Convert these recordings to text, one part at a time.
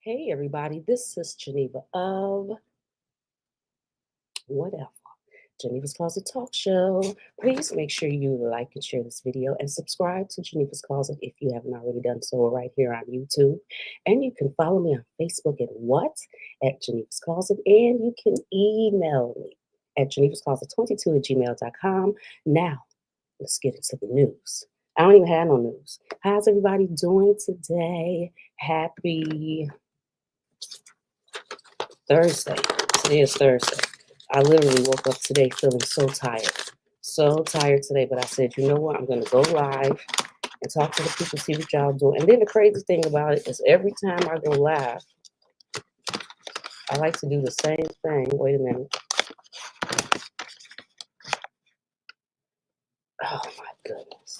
Hey everybody, this is Geneva of whatever. Geneva's Closet Talk Show. Please make sure you like and share this video and subscribe to Geneva's Closet if you haven't already done so right here on YouTube. And you can follow me on Facebook at Geneva's Closet, and you can email me at genevascloset22@gmail.com. Now, let's get into the news. I don't even have no news. How's everybody doing today? Happy Thursday. Today is Thursday. I literally woke up today feeling so tired. So tired today, but I said, you know what? I'm going to go live and talk to the people, see what y'all doing. And then the crazy thing about it is every time I go live, I like to do the same thing. Wait a minute. Oh my goodness.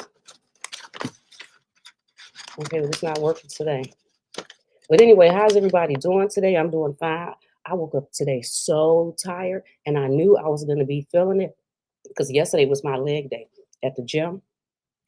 Okay, well, it's not working today. But anyway, how's everybody doing today? I'm doing fine. I woke up today so tired, and I knew I was going to be feeling it because yesterday was my leg day at the gym.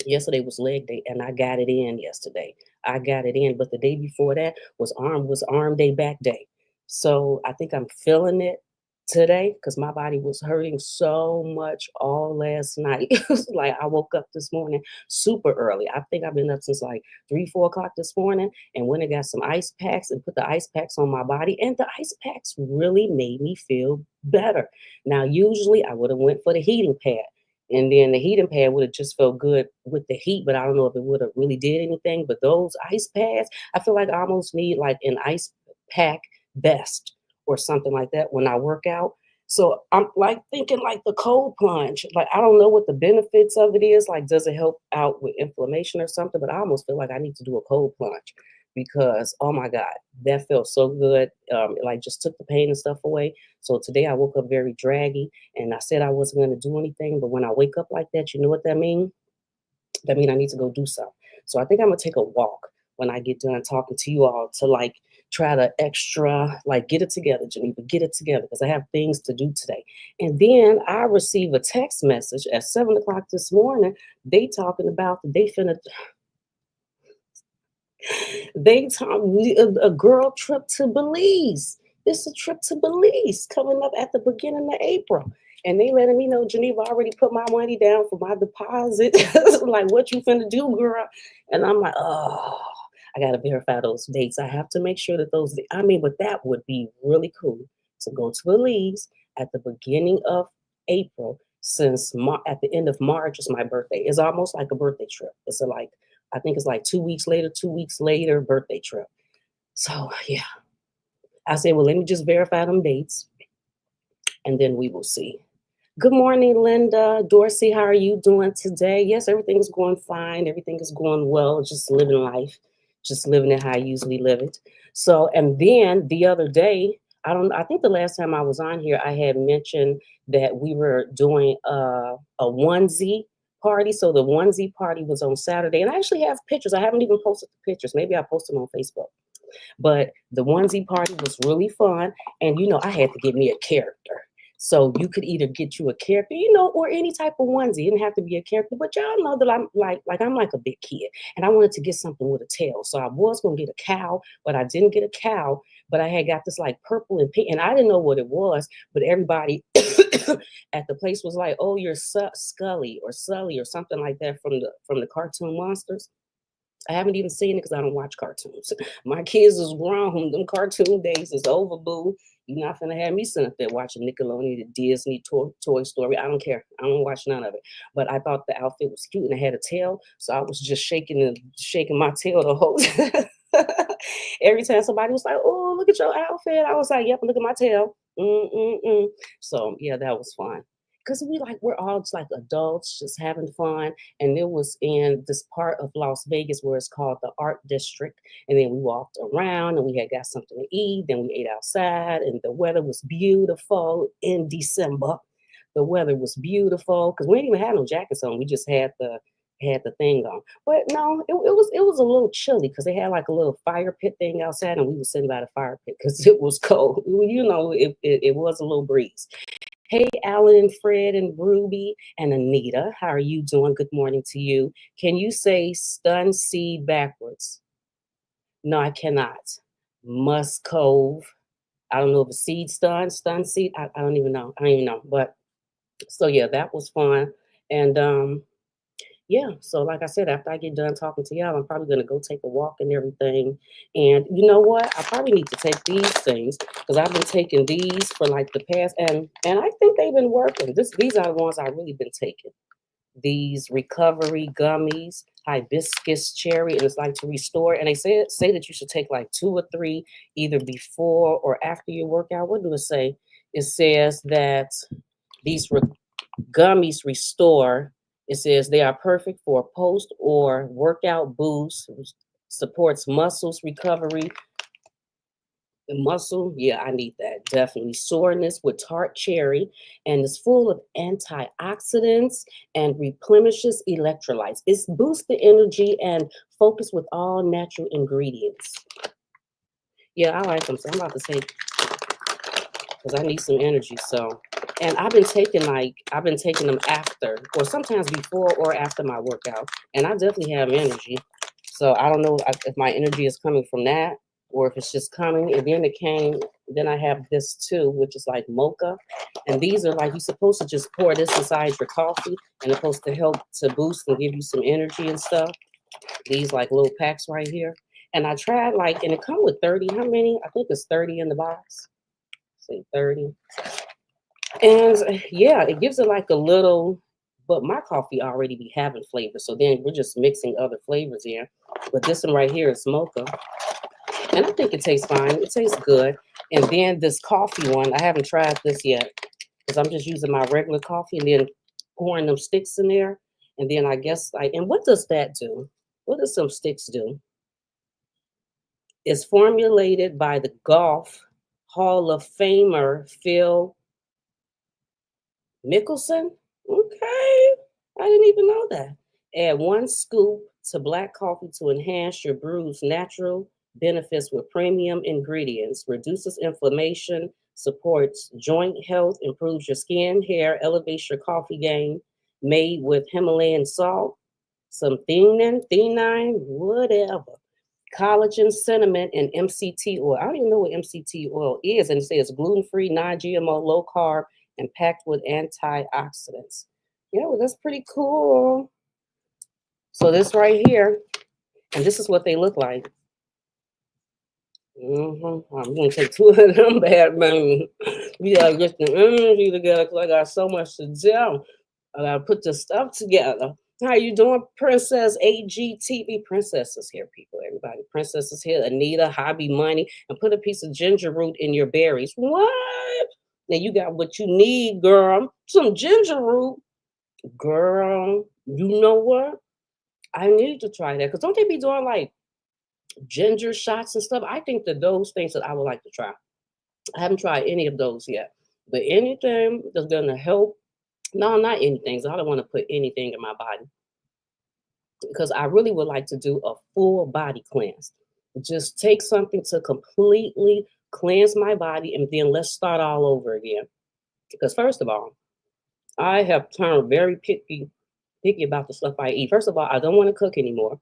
Yesterday was leg day, and I got it in yesterday. I got it in, but the day before that was arm day, back day. So I think I'm feeling it today because my body was hurting so much all last night. It was like I woke up this morning super early. I think I've been up since like 3, 4 o'clock this morning, and went and got some ice packs and put the ice packs on my body, and the ice packs really made me feel better. Now, usually I would have went for the heating pad. And then the heating pad would have just felt good with the heat, but I don't know if it would have really did anything. But those ice pads, I feel like I almost need like an ice pack vest or something like that when I work out. So I'm like thinking like the cold plunge. Like I don't know what the benefits of it is. Like, does it help out with inflammation or something? But I almost feel like I need to do a cold plunge because oh my God, that felt so good. It like just took the pain and stuff away. So today I woke up very draggy, and I said I wasn't going to do anything. But when I wake up like that, you know what that means? That means I need to go do something. So I think I'm going to take a walk when I get done talking to you all to like try to extra, like get it together, Geneva, get it together because I have things to do today. And then I receive a text message at 7 o'clock this morning. They talking about they finna, they talk a girl trip to Belize. It's a trip to Belize coming up at the beginning of April. And they letting me know Geneva already put my money down for my deposit. Like, what you finna do, girl? And I'm like, oh, I gotta verify those dates. I have to make sure that those. I mean, but that would be really cool to go to Belize at the beginning of April, since at the end of March is my birthday. It's almost like a birthday trip. It's a like I think it's like 2 weeks later, birthday trip. So yeah, I said, well, let me just verify them dates and then we will see. Good morning, Linda. Dorsey, how are you doing today? Yes, everything is going fine. Everything is going well. Just living life, just living it how I usually live it. So, and then the other day, I think the last time I was on here, I had mentioned that we were doing a onesie party. So the onesie party was on Saturday, and I actually have pictures. I haven't even posted the pictures. Maybe I posted them on Facebook. But the onesie party was really fun. And, you know, I had to get me a character. So you could either get you a character, you know, or any type of onesie. It didn't have to be a character, but y'all know that I'm like a big kid, and I wanted to get something with a tail. So I was gonna get a cow, but I didn't get a cow. But I had got this like purple and pink, and I didn't know what it was. But everybody at the place was like, "Oh, you're Scully or Sully or something like that from the cartoon monsters." I haven't even seen it because I don't watch cartoons. My kids is grown. Them cartoon days is over, boo. You're not gonna have me sitting up there watching Nickelodeon, the Disney, Toy Story. I don't care. I don't watch none of it. But I thought the outfit was cute and it had a tail, so I was just shaking my tail the whole time. Every time somebody was like, "Oh, look at your outfit," I was like, "Yep, look at my tail." Mm-mm-mm. So yeah, that was fun. Because we're all just like adults just having fun. And it was in this part of Las Vegas where it's called the Art District. And then we walked around and we had got something to eat. Then we ate outside, and the weather was beautiful in December. The weather was beautiful because we didn't even have no jackets on. We just had the thing on. But no, it was a little chilly because they had like a little fire pit thing outside, and we were sitting by the fire pit because it was cold. You know, it was a little breeze. Hey, Alan and Fred and Ruby and Anita, how are you doing? Good morning to you. Can you say stun seed backwards? No, I cannot. Musk Cove. I don't know if it's stun seed. I don't even know. I don't even know. But so yeah, that was fun. And yeah, so like I said, after I get done talking to y'all, I'm probably gonna go take a walk and everything. And you know what? I probably need to take these things because I've been taking these for like the past, and I think they've been working. These are the ones I've really been taking. These recovery gummies, hibiscus cherry, and it's like to restore. And they say that you should take like 2 or 3 either before or after your workout. What do it say? It says that these gummies restore. It says they are perfect for post or workout boost, supports muscles recovery. The muscle, yeah, I need that definitely. Soreness with tart cherry, and it's full of antioxidants and replenishes electrolytes. It's boosts the energy and focus with all natural ingredients. Yeah, I like them, so I'm about to take because I need some energy. So, and I've been taking them after, or sometimes before or after my workout, and I definitely have energy. So I don't know if my energy is coming from that or if it's just coming. And then it came. Then I have this too, which is like mocha, and these are like you're supposed to just pour this inside your coffee, and it's supposed to help to boost and give you some energy and stuff. These like little packs right here. And I tried like, and it come with 30. How many? I think it's 30 in the box. Say 30. And yeah, it gives it like a little, but my coffee already be having flavor. So then we're just mixing other flavors in. But this one right here is mocha. And I think it tastes fine. It tastes good. And then this coffee one, I haven't tried this yet because I'm just using my regular coffee and then pouring them sticks in there. And then I guess like, and what does that do? What does some sticks do? It's formulated by the Golf Hall of Famer Phil Mickelson? Okay. I didn't even know that. Add 1 scoop to black coffee to enhance your brew's natural benefits with premium ingredients, reduces inflammation, supports joint health, improves your skin, hair, elevates your coffee game, made with Himalayan salt, some theanine, whatever. Collagen, cinnamon, and MCT oil. I don't even know what MCT oil is. And it says gluten-free, non-GMO, low carb, and packed with antioxidants. Yeah, well, that's pretty cool. So this right here, and this is what they look like. I'm gonna take 2 of them bad man. We gotta get the energy together because I got so much to do. I gotta put the stuff together. How you doing, Princess AGTV? Princess is here, people. Everybody, Princess is here. Anita, Hobby Money, and put a piece of ginger root in your berries. What? Now you got what you need, girl. Some ginger root, girl. You know what? I need to try that because don't they be doing like ginger shots and stuff? I think that those things that I would like to try. I haven't tried any of those yet, but anything that's gonna help. No, not anything. So I don't want to put anything in my body because I really would like to do a full body cleanse. Just take something to completely cleanse my body, and then let's start all over again. Because first of all, I have turned very picky about the stuff I eat. First of all, I don't want to cook anymore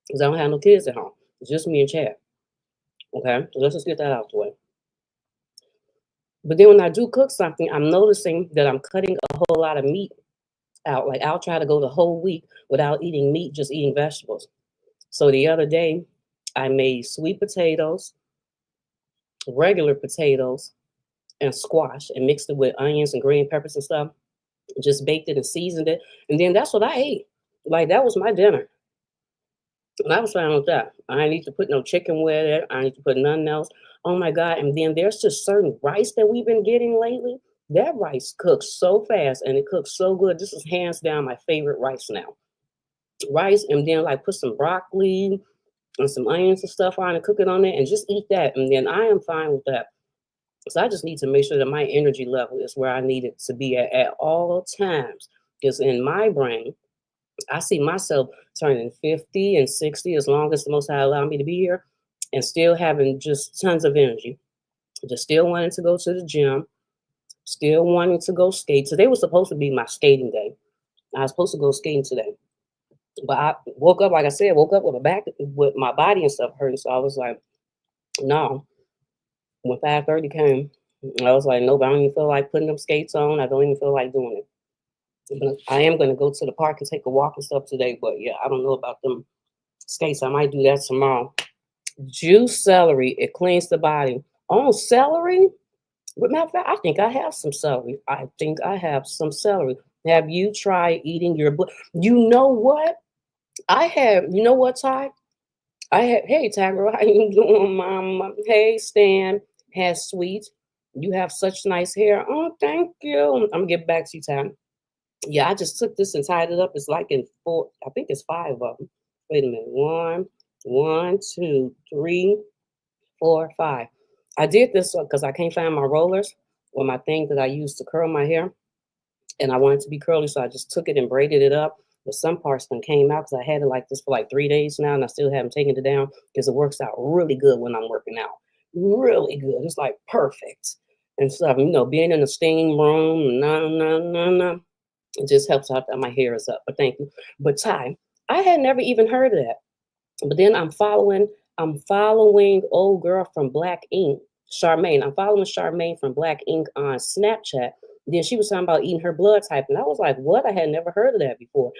because I don't have no kids at home. It's just me and Chad. Okay, so let's just get that out of the way. But then when I do cook something, I'm noticing that I'm cutting a whole lot of meat out. Like I'll try to go the whole week without eating meat, just eating vegetables. So the other day, I made sweet potatoes, regular potatoes, and squash, and mixed it with onions and green peppers and stuff. Just baked it and seasoned it, and then that's what I ate. Like that was my dinner, and I was fine with that. I didn't need to put no chicken with it. I didn't need to put nothing else. Oh my god! And then there's just certain rice that we've been getting lately. That rice cooks so fast and it cooks so good. This is hands down my favorite rice now. Rice, and then like put some broccoli and some onions and stuff on and cook it on there and just eat that. And then I am fine with that. So I just need to make sure that my energy level is where I need it to be at all times. Because in my brain, I see myself turning 50 and 60 as long as the Most High allow me to be here and still having just tons of energy. Just still wanting to go to the gym, still wanting to go skate. Today was supposed to be my skating day. I was supposed to go skating today. But I woke up, like I said, woke up with my back, with my body and stuff hurting. So I was like, No, when 5:30 came, I was like, nope, I don't even feel like putting them skates on. I don't even feel like doing it. But I am gonna go to the park and take a walk and stuff today. But yeah, I don't know about them skates. I might do that tomorrow. Juice celery, it cleans the body. Oh, celery? But matter of fact, I think I have some celery. I think I have some celery. Have you tried eating your blood? You know what? You know what, Ty? Hey, Tiger, how you doing, mama? Hey, Stan, has sweet. You have such nice hair. Oh, thank you. I'm gonna get back to you, Ty. Yeah, I just took this and tied it up. It's like in four, I think it's five of them. Wait a minute. One, two, three, four, five. I did this because I can't find my rollers or my thing that I use to curl my hair, and I wanted to be curly, so I just took it and braided it up. But some parts then came out because I had it like this for like 3 days now, and I still haven't taken it down because it works out really good when I'm working out. Really good. It's like perfect and stuff. Being in the steam room, no, no, no, no. It just helps out that my hair is up. But thank you. But Ty, I had never even heard of that. But then I'm following old girl from Black Ink, Charmaine. I'm following Charmaine from Black Ink on Snapchat. Then she was talking about eating her blood type, and I was like, "What? I had never heard of that before."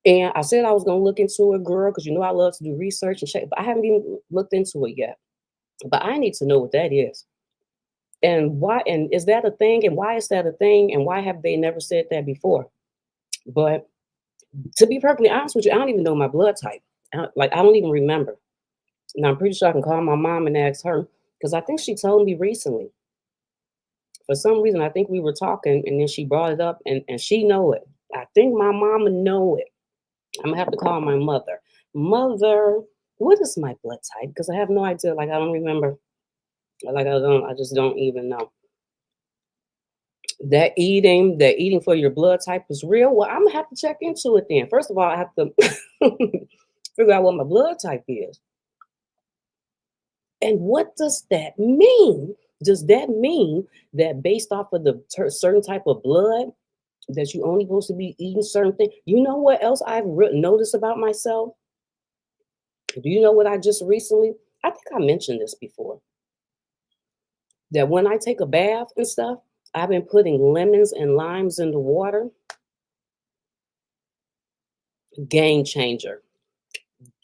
And I said I was gonna look into it, girl, because I love to do research and check, but I haven't even looked into it yet. But I need to know what that is, and why, and is that a thing, and why is that a thing, and why have they never said that before? But to be perfectly honest with you, I don't even know my blood type. I don't even remember. And I'm pretty sure I can call my mom and ask her because I think she told me recently. For some reason, I think we were talking and then she brought it up and she know it. I think my mama know it. I'm gonna have to call my mother. Mother, what is my blood type? Because I have no idea. Like I don't remember. I just don't even know. That eating for your blood type is real. Well, I'm gonna have to check into it then. First of all, I have to figure out what my blood type is. And what does that mean? Does that mean that based off of the certain type of blood that you only supposed to be eating certain things? You know what else I've noticed about myself? Do you know what I just recently? I think I mentioned this before. That when I take a bath and stuff, I've been putting lemons and limes in the water. Game changer.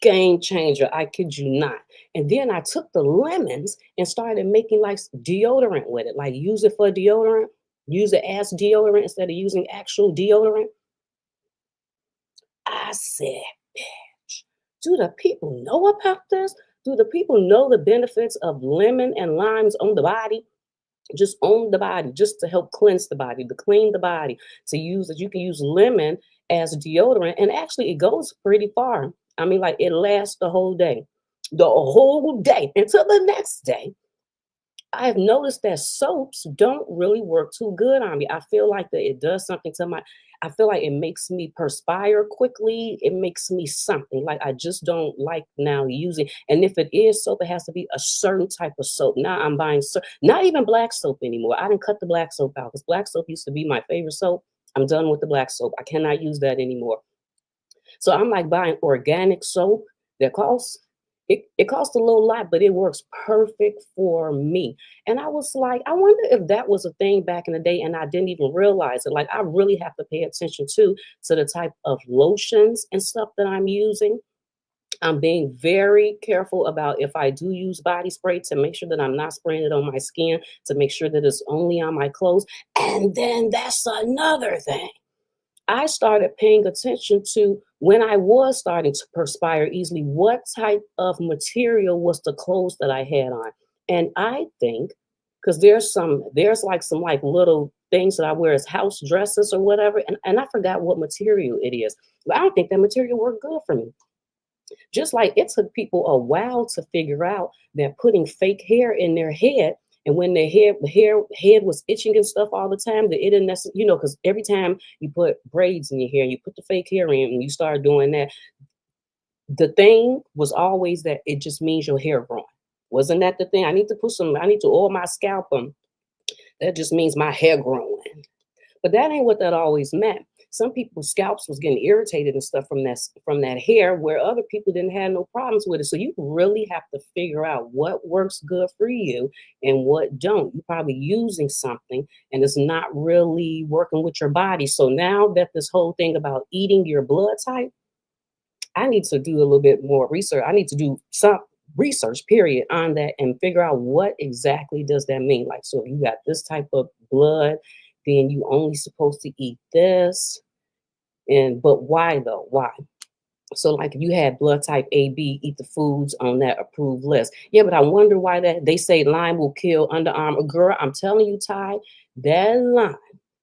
Game changer. I kid you not. And then I took the lemons and started making like deodorant with it, like use it for deodorant, use it as deodorant instead of using actual deodorant. I said, bitch, do the people know about this? Do the people know the benefits of lemon and limes on the body? Just on the body, just to help cleanse the body, to clean the body, to use that you can use lemon as deodorant. And actually, it goes pretty far. I mean, like it lasts the whole day until the next day. I've noticed that soaps don't really work too good on me. I feel like that it does something to my, I feel like it makes me perspire quickly. It makes me something like I just don't like now using. And if it is soap, it has to be a certain type of soap. Now I'm buying, not even black soap anymore. I didn't cut the black soap out because black soap used to be my favorite soap. I'm done with the black soap. I cannot use that anymore. So I'm like buying organic soap that it costs a little lot, but it works perfect for me. And I was like, I wonder if that was a thing back in the day and I didn't even realize it. Like I really have to pay attention to the type of lotions and stuff that I'm using. I'm being very careful about if I do use body spray to make sure that I'm not spraying it on my skin, to make sure that it's only on my clothes. And then that's another thing. I started paying attention to when I was starting to perspire easily, what type of material was the clothes that I had on. And I think, because there's like some like little things that I wear as house dresses or whatever, and I forgot what material it is. But I don't think that material worked good for me. Just like it took people a while to figure out that putting fake hair in their head, and when their head was itching and stuff all the time, that it didn't necessarily, because every time you put braids in your hair, you put the fake hair in, and you start doing that, the thing was always that it just means your hair growing. Wasn't that the thing? I need to oil my scalp. That just means my hair growing. But that ain't what that always meant. some people's scalps was getting irritated and stuff from that hair, where other people didn't have no problems with it. So you really have to figure out what works good for you and what don't. You're probably using something and it's not really working with your body. So now that this whole thing about eating your blood type, I need to do a little bit more research. I need to do some research, period, on that and figure out what exactly does that mean. Like, so if you got this type of blood, then you only supposed to eat this. But why though? Why? So like if you had blood type AB, eat the foods on that approved list. Yeah, but I wonder why that they say lime will kill underarm. Girl, I'm telling you, Ty, that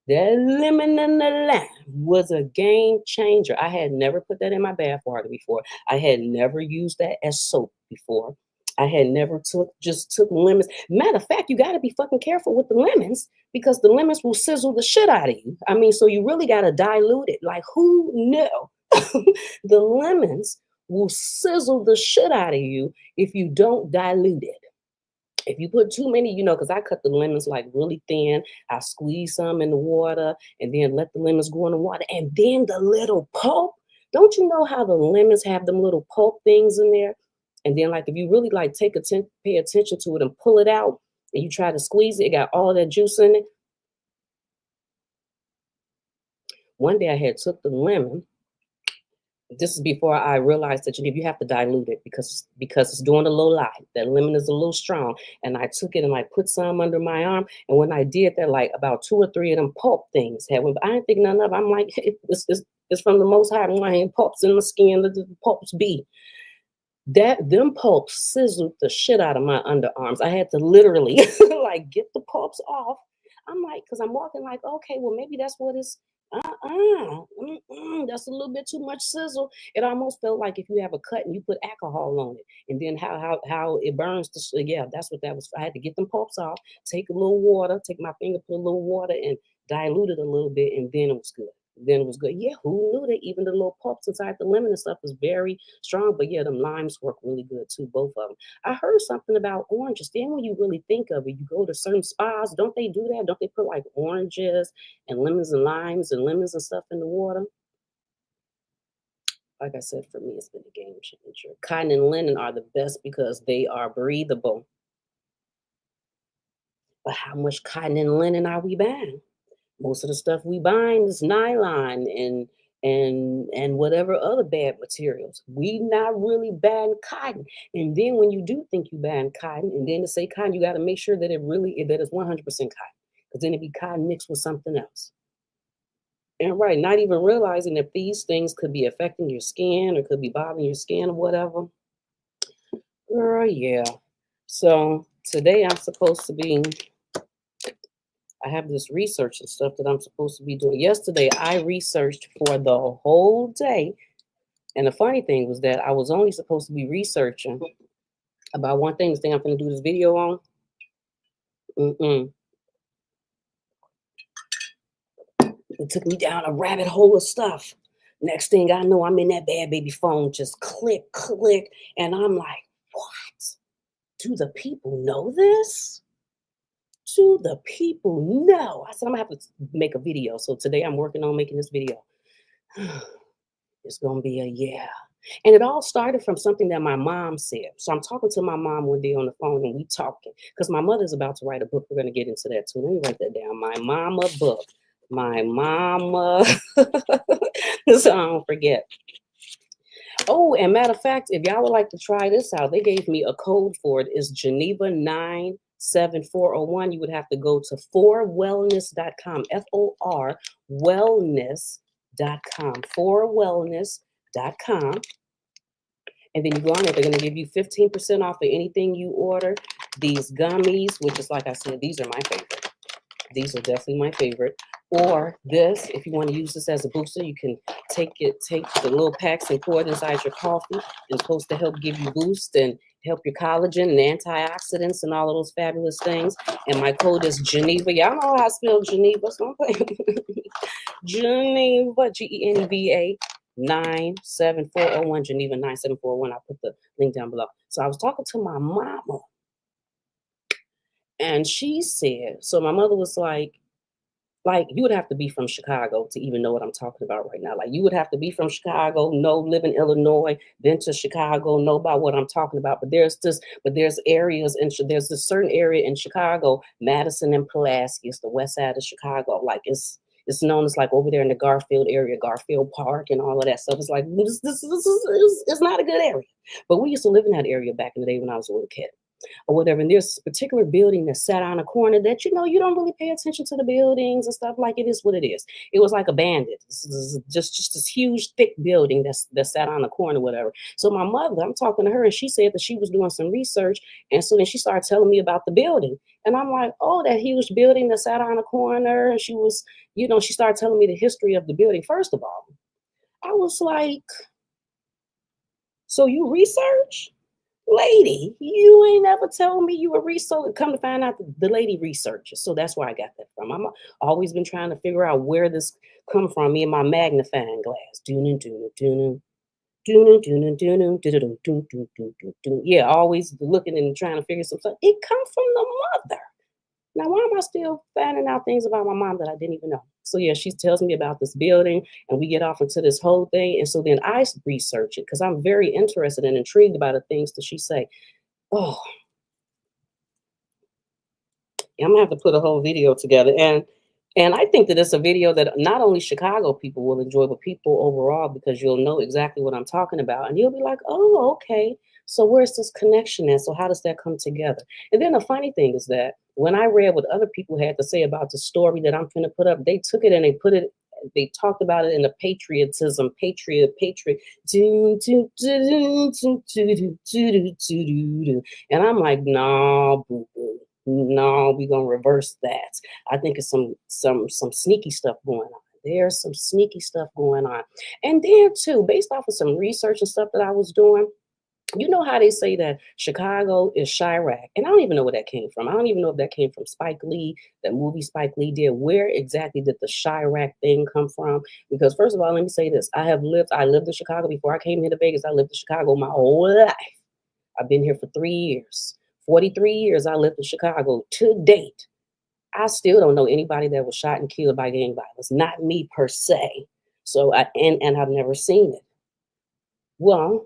lemon and the lime was a game changer. I had never put that in my bath water before. I had never used that as soap before. I had never took lemons. Matter of fact, you got to be fucking careful with the lemons because the lemons will sizzle the shit out of you. I mean, so you really got to dilute it. Like, who knew? The lemons will sizzle the shit out of you if you don't dilute it. If you put too many, because I cut the lemons like really thin, I squeeze some in the water and then let the lemons go in the water. And then the little pulp, don't you know how the lemons have them little pulp things in there? And then like if you really like pay attention to it and pull it out and you try to squeeze it, it got all that juice in it. One day I had took the lemon. This is before I realized that you have to dilute it because it's doing a little lie. That lemon is a little strong. And I took it and I put some under my arm. And when I did that, like about 2 or 3 of them pulp things happened. But I didn't think none of it. I'm like, it's from the Most High. I'm like, pulps in the skin, the pulps be. Them pulps sizzled the shit out of my underarms. I had to literally like get the pulps off. I'm like, because I'm walking like, okay, well, maybe that's what it's that's a little bit too much sizzle. It almost felt like if you have a cut and you put alcohol on it, and then how it burns. Yeah, that's what that was. I had to get them pulps off, take a little water, take my finger, put a little water, and dilute it a little bit, and then it was good. Yeah, who knew that even the little pulps inside the lemon and stuff was very strong? But yeah, them limes work really good too, both of them. I heard something about oranges. Then when you really think of it, you go to certain spas, don't they do that? Don't they put like oranges and lemons and limes and lemons and stuff in the water? Like I said, for me, it's been a game changer. Cotton and linen are the best because they are breathable. But how much cotton and linen are we buying? Most of the stuff we buying is nylon and whatever other bad materials. We not really buying cotton. And then when you do think you buying cotton, and then to say cotton, you got to make sure that that it's 100% cotton, because then it be cotton mixed with something else. And right, not even realizing if these things could be affecting your skin or could be bothering your skin or whatever. Girl, yeah. So today I have this research and stuff that I'm supposed to be doing. Yesterday, I researched for the whole day. And the funny thing was that I was only supposed to be researching about one thing, this thing I'm going to do this video on. It took me down a rabbit hole of stuff. Next thing I know, I'm in that bad baby phone, just click, click. And I'm like, what? Do the people know this? Do the people know? I said, I'm going to have to make a video. So today I'm working on making this video. It's going to be a yeah. And it all started from something that my mom said. So I'm talking to my mom one day on the phone and we talking because my mother's about to write a book. We're going to get into that too. Let me write that down. My mama book. My mama. So I don't forget. Oh, and matter of fact, if y'all would like to try this out, they gave me a code for it. It's Geneva 97401. You would have to go to forwellness.com. FOR wellness.com. Forwellness.com. And then you go on there, they're going to give you 15% off of anything you order. These gummies, which is, like I said, these are my favorite. These are definitely my favorite. Or this, if you want to use this as a booster, you can take the little packs and pour it inside your coffee. It's supposed to help give you boost and help your collagen and antioxidants and all of those fabulous things. And my code is Geneva. Y'all know how I spell Geneva, so I'm playing. Geneva, Geneva. 97401, Geneva 97401. I'll put the link down below. So I was talking to my mama, and she said, so my mother was like, Like, you would have to be from Chicago to even know what I'm talking about right now. Like, you would have to be from Chicago, know, live in Illinois, been to Chicago, know about what I'm talking about. But there's areas there's this certain area in Chicago, Madison and Pulaski, it's the west side of Chicago. Like, it's known as like over there in the Garfield area, Garfield Park, and all of that stuff. It's like it's not a good area. But we used to live in that area back in the day when I was a little kid or whatever. And there's a particular building that sat on a corner that, you don't really pay attention to the buildings and stuff. Like, it is what it is. It was like abandoned. This is just this huge, thick building that sat on the corner, whatever. So my mother, I'm talking to her, and she said that she was doing some research. And so then she started telling me about the building. And I'm like, oh, that huge building that sat on a corner. And she started telling me the history of the building. First of all, I was like, so you research? Lady, you ain't ever told me you were research. Come to find out, the lady researches. So that's where I got that from. I'm always been trying to figure out where this come from. Me and my magnifying glass. Yeah, always looking and trying to figure some stuff. It comes from the mother. Now, why am I still finding out things about my mom that I didn't even know? So yeah, she tells me about this building, and we get off into this whole thing. And so then I research it because I'm very interested and intrigued by the things that she say. Oh, I'm gonna have to put a whole video together. And I think that it's a video that not only Chicago people will enjoy, but people overall, because you'll know exactly what I'm talking about. And you'll be like, oh, okay. So where's this connection at? So how does that come together? And then the funny thing is that when I read what other people had to say about the story that I'm gonna put up, they took it and they talked about it in the patriotism, patriot. And I'm like, nah, boo boo. No, we're gonna reverse that. I think it's some sneaky stuff going on. There's some sneaky stuff going on. And then too, based off of some research and stuff that I was doing, you know how they say that Chicago is Chirac, and I don't even know where that came from. I don't even know if that came from Spike Lee, that movie Spike Lee did. Where exactly did the Chirac thing come from? Because first of all, let me say this: I lived in Chicago before I came here to Vegas. I lived in Chicago my whole life. I've been here for 3 years. 43 years I lived in Chicago to date. I still don't know anybody that was shot and killed by gang violence. Not me per se. So and I've never seen it. Well,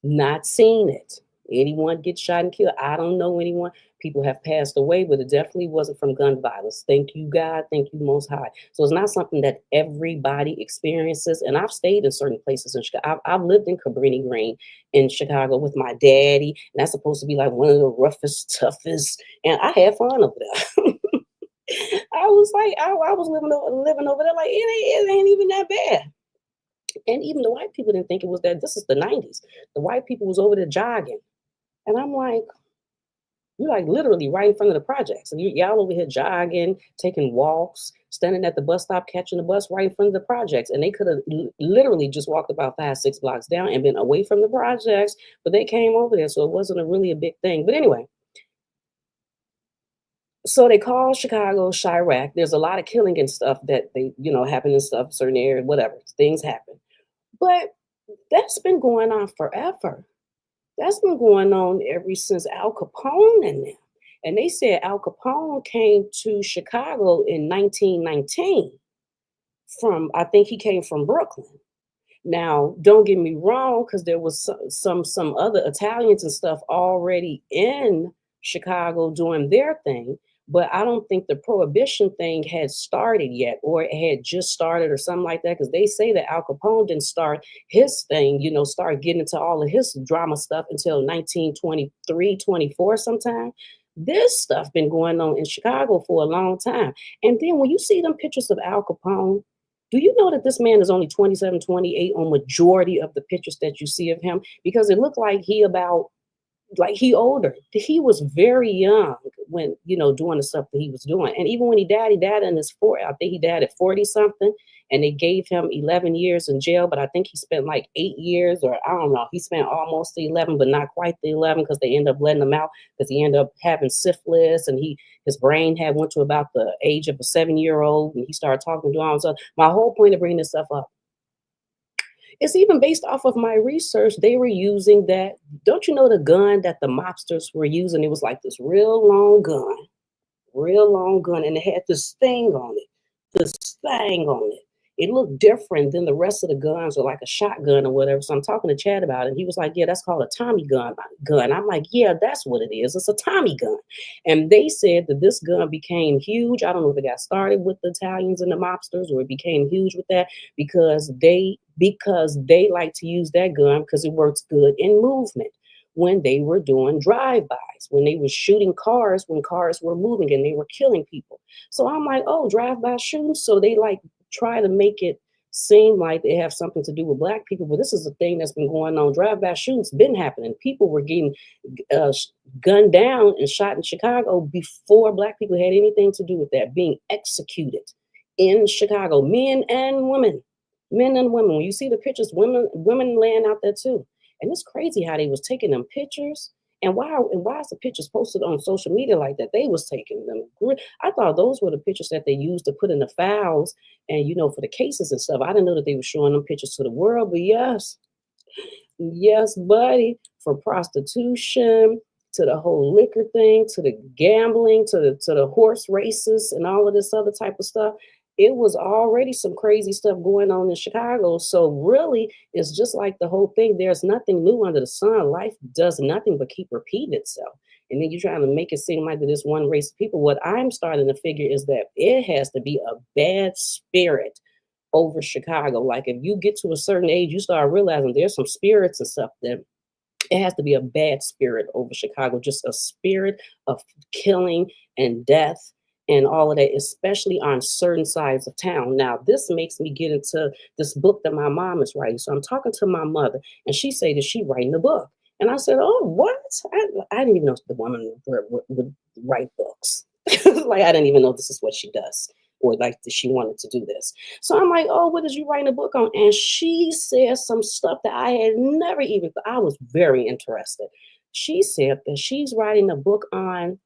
not seen it. Anyone get shot and killed? I don't know anyone. People have passed away, but it definitely wasn't from gun violence. Thank you, God. Thank you, Most High. So it's not something that everybody experiences. And I've stayed in certain places in Chicago. I've lived in Cabrini Green in Chicago with my daddy. And that's supposed to be like one of the roughest, toughest. And I had fun over there. I was like, I was living over there like it ain't even that bad. And even the white people didn't think it was that. This is the 90s. The white people was over there jogging. And I'm like, you're like literally right in front of the projects. And y'all over here jogging, taking walks, standing at the bus stop, catching the bus right in front of the projects. And they could have literally just walked about 5-6 blocks down and been away from the projects, but they came over there. So it wasn't really a big thing. But anyway, so they call Chicago Chirac. There's a lot of killing and stuff that happen and stuff, certain areas, whatever, things happen. But that's been going on forever. That's been going on ever since Al Capone and them. And they said Al Capone came to Chicago in 1919 I think he came from Brooklyn. Now, don't get me wrong, because there was some other Italians and stuff already in Chicago doing their thing, but I don't think the prohibition thing had started yet, or it had just started or something like that, because they say that Al Capone didn't start his thing, start getting into all of his drama stuff until 1923, 24 sometime. This stuff been going on in Chicago for a long time. And then when you see them pictures of Al Capone, do you know that this man is only 27, 28 on majority of the pictures that you see of him? Because it looked like he older. He was very young when, doing the stuff that he was doing. And even when he died in his 40s. I think he died at 40 something. And they gave him 11 years in jail. But I think he spent like 8 years, or I don't know. He spent almost the 11, but not quite the 11, because they ended up letting him out because he ended up having syphilis, and his brain had went to about the age of a 7-year-old, and he started talking to him. So my whole point of bringing this stuff up, it's even based off of my research. They were using that. Don't you know the gun that the mobsters were using? It was like this real long gun. real long gun, and it had this thing on it, this thing on it. It looked different than the rest of the guns, or like a shotgun or whatever. So I'm talking to Chad about it. And he was like, "Yeah, that's called a Tommy gun." I'm like, "Yeah, that's what it is. It's a Tommy gun." And they said that this gun became huge. I don't know if it got started with the Italians and the mobsters, or it became huge with that because they like to use that gun because it works good in movement when they were doing drive-bys, when they were shooting cars, when cars were moving and they were killing people. So I'm like, oh, drive-by shootings. So they like try to make it seem like they have something to do with black people, but this is a thing that's been going on. Drive-by shootings been happening. People were getting uh, gunned down and shot in Chicago before black people had anything to do with that, being executed in Chicago, men and women. Men and women. When you see the pictures, women laying out there too. And it's crazy how they was taking them pictures. And why is the pictures posted on social media like that? They was taking them. I thought those were the pictures that they used to put in the files and for the cases and stuff. I didn't know that they were showing them pictures to the world, but yes, yes, buddy, from prostitution to the whole liquor thing, to the gambling, to the horse races and all of this other type of stuff. It was already some crazy stuff going on in Chicago. So really, it's just like the whole thing. There's nothing new under the sun. Life does nothing but keep repeating itself. And then you're trying to make it seem like there's one race of people. What I'm starting to figure is that it has to be a bad spirit over Chicago. Like if you get to a certain age, you start realizing there's some spirits and stuff that it has to be a bad spirit over Chicago, just a spirit of killing and death and all of that, especially on certain sides of town. Now, this makes me get into this book that my mom is writing. So I'm talking to my mother, and she said that she writing a book. And I said, "Oh, what? I didn't even know the woman would write books. Like, I didn't even know this is what she does, or like that she wanted to do this." So I'm like, "Oh, what is you writing a book on?" And she said some stuff that I had never even, I was very interested. She said that she's writing a book on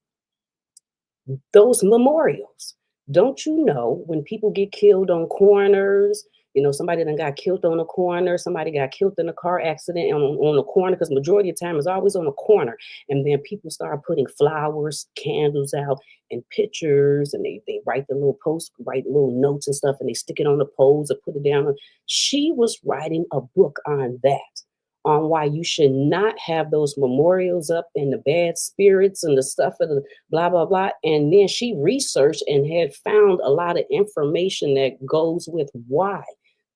those memorials. Don't you know when people get killed on corners? Somebody done got killed on a corner, somebody got killed in a car accident on a corner, because majority of the time is always on a corner. And then people start putting flowers, candles out, and pictures, and they write the little posts, write little notes and stuff, and they stick it on the poles or put it down. She was writing a book on that, on why you should not have those memorials up and the bad spirits and the stuff of the blah, blah, blah. And then she researched and had found a lot of information that goes with why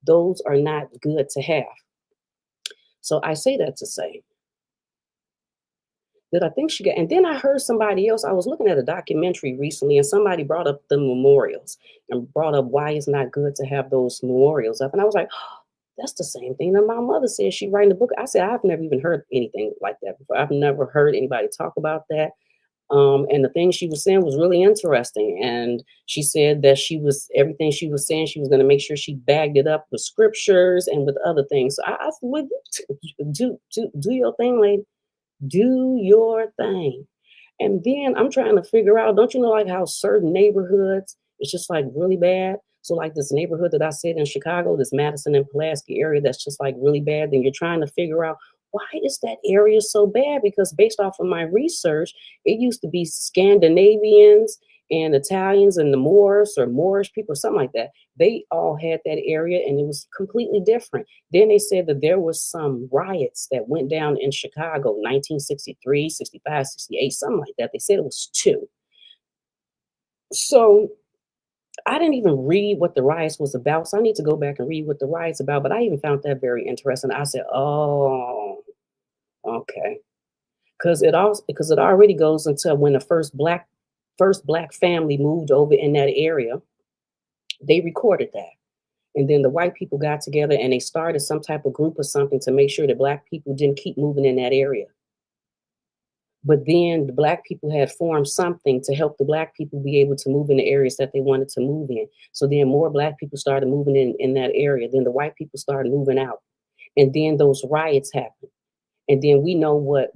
those are not good to have. So I say that to say that I think she got, and then I heard somebody else. I was looking at a documentary recently, and somebody brought up the memorials and brought up why it's not good to have those memorials up. And I was like, that's the same thing that my mother said. She writing a book. I said, I've never even heard anything like that before. I've never heard anybody talk about that. And the thing she was saying was really interesting. And she said that everything she was saying, she was going to make sure she bagged it up with scriptures and with other things. So I would do your thing, lady. Do your thing. And then I'm trying to figure out, don't you know, like how certain neighborhoods, it's just like really bad. So like this neighborhood that I said in Chicago, this Madison and Pulaski area, that's just like really bad. Then you're trying to figure out, why is that area so bad? Because based off of my research, it used to be Scandinavians and Italians and the Moors or Moorish people, something like that. They all had that area and it was completely different. Then they said that there was some riots that went down in Chicago, 1963, 65, 68, something like that. They said it was two. So I didn't even read what the riots was about. So I need to go back and read what the riots about. But I even found that very interesting. I said, oh, okay. Because it already goes into when the first black family moved over in that area. They recorded that. And then the white people got together and they started some type of group or something to make sure that black people didn't keep moving in that area. But then the black people had formed something to help the black people be able to move in the areas that they wanted to move in. So then more black people started moving in that area. Then the white people started moving out. And then those riots happened. And then we know what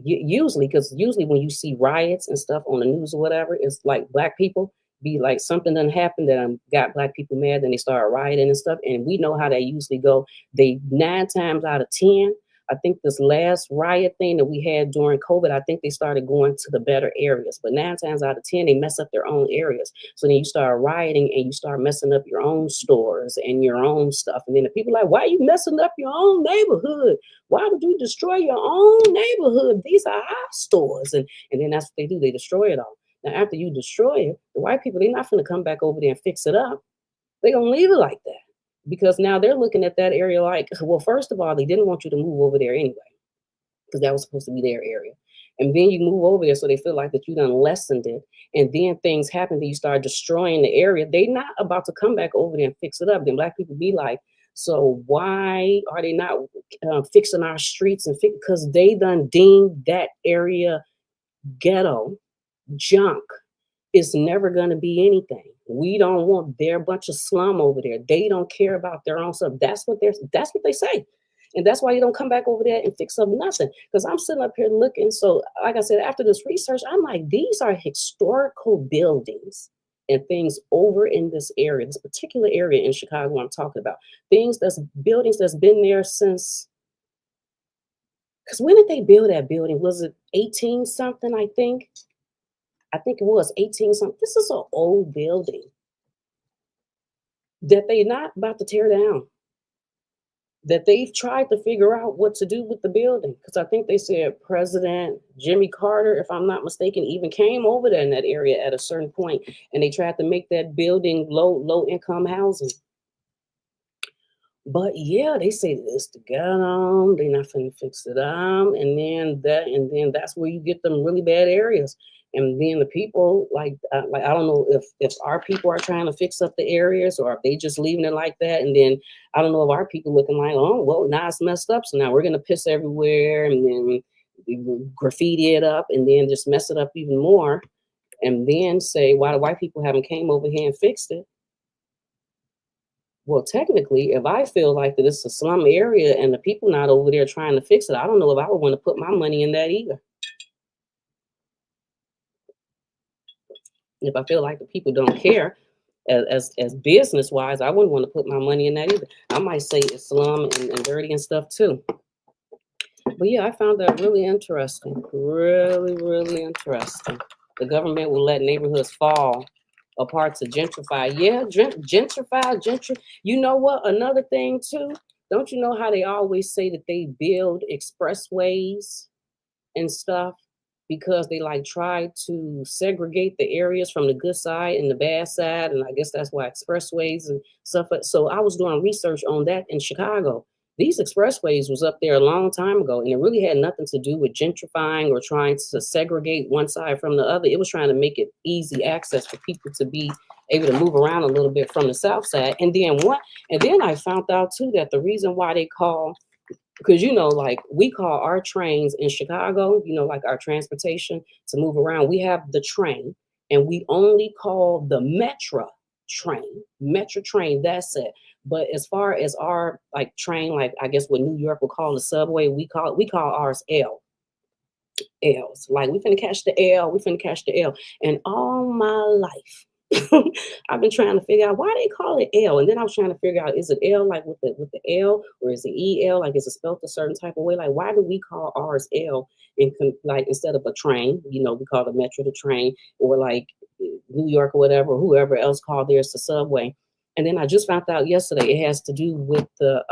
usually, because usually when you see riots and stuff on the news or whatever, it's like black people be like, something done happened that got black people mad, then they start rioting and stuff. And we know how they usually go. They 9 times out of 10 I think this last riot thing that we had during COVID, I think they started going to the better areas. But 9 times out of 10, they mess up their own areas. So then you start rioting and you start messing up your own stores and your own stuff. And then the people are like, why are you messing up your own neighborhood? Why would you destroy your own neighborhood? These are our stores. And then that's what they do. They destroy it all. Now, after you destroy it, the white people, they're not going to come back over there and fix it up. They're going to leave it like that. Because now they're looking at that area like, well, first of all, they didn't want you to move over there anyway, because that was supposed to be their area. And then you move over there so they feel like that you done lessened it. And then things happen that you start destroying the area. They not about to come back over there and fix it up. Then black people be like, so why are they not fixing our streets? And because they done deemed that area ghetto, junk. It's never going to be anything. We don't want their bunch of slum over there. They don't care about their own stuff. That's what they say. And that's why you don't come back over there and fix up nothing. Because I'm sitting up here looking. So, like I said, after this research, I'm like, these are historical buildings and things over in this area, this particular area in Chicago I'm talking about. Buildings that's been there since, because when did they build that building? Was it 18 something, I think? I think it was 18 something. This is an old building that they're not about to tear down, that they've tried to figure out what to do with the building. Because I think they said President Jimmy Carter, if I'm not mistaken, even came over there in that area at a certain point, and they tried to make that building low income housing. But yeah, they say this to get them. They're not finna fix it up, and then that's where you get them really bad areas. And then the people like I don't know if our people are trying to fix up the areas or if they just leaving it like that. And then I don't know if our people looking like, oh well, now it's messed up, so now we're gonna piss everywhere, and then we will graffiti it up, and then just mess it up even more, and then say why the white people haven't came over here and fixed it. Well, technically, if I feel like that it's a slum area and the people not over there trying to fix it, I don't know if I would want to put my money in that either. If I feel like the people don't care, as business wise, I wouldn't want to put my money in that either. I might say it's slum and dirty and stuff too. But yeah, I found that really interesting. Really, really interesting. The government will let neighborhoods fall apart to gentrify. Yeah, gentrify. You know what? Another thing too. Don't you know how they always say that they build expressways and stuff because they like try to segregate the areas from the good side and the bad side, and I guess that's why expressways and stuff. So I was doing research on that in Chicago. These expressways was up there a long time ago, and it really had nothing to do with gentrifying or trying to segregate one side from the other. It was trying to make it easy access for people to be able to move around a little bit from the south side. And then I found out too that the reason why they call, because like we call our trains in Chicago, like our transportation to move around, we have the train, and we only call the metro train, that's it. But as far as our like train, like I guess what New York would call the subway, we call ours L's. Like we finna catch the L. And all my life I've been trying to figure out why they call it L. And then I was trying to figure out, is it L like with the L, or is it EL? Like is it spelled a certain type of way? Like why do we call ours L like instead of a train? We call the metro the train, or like New York or whatever, or whoever else called theirs the subway. And then I just found out yesterday it has to do with the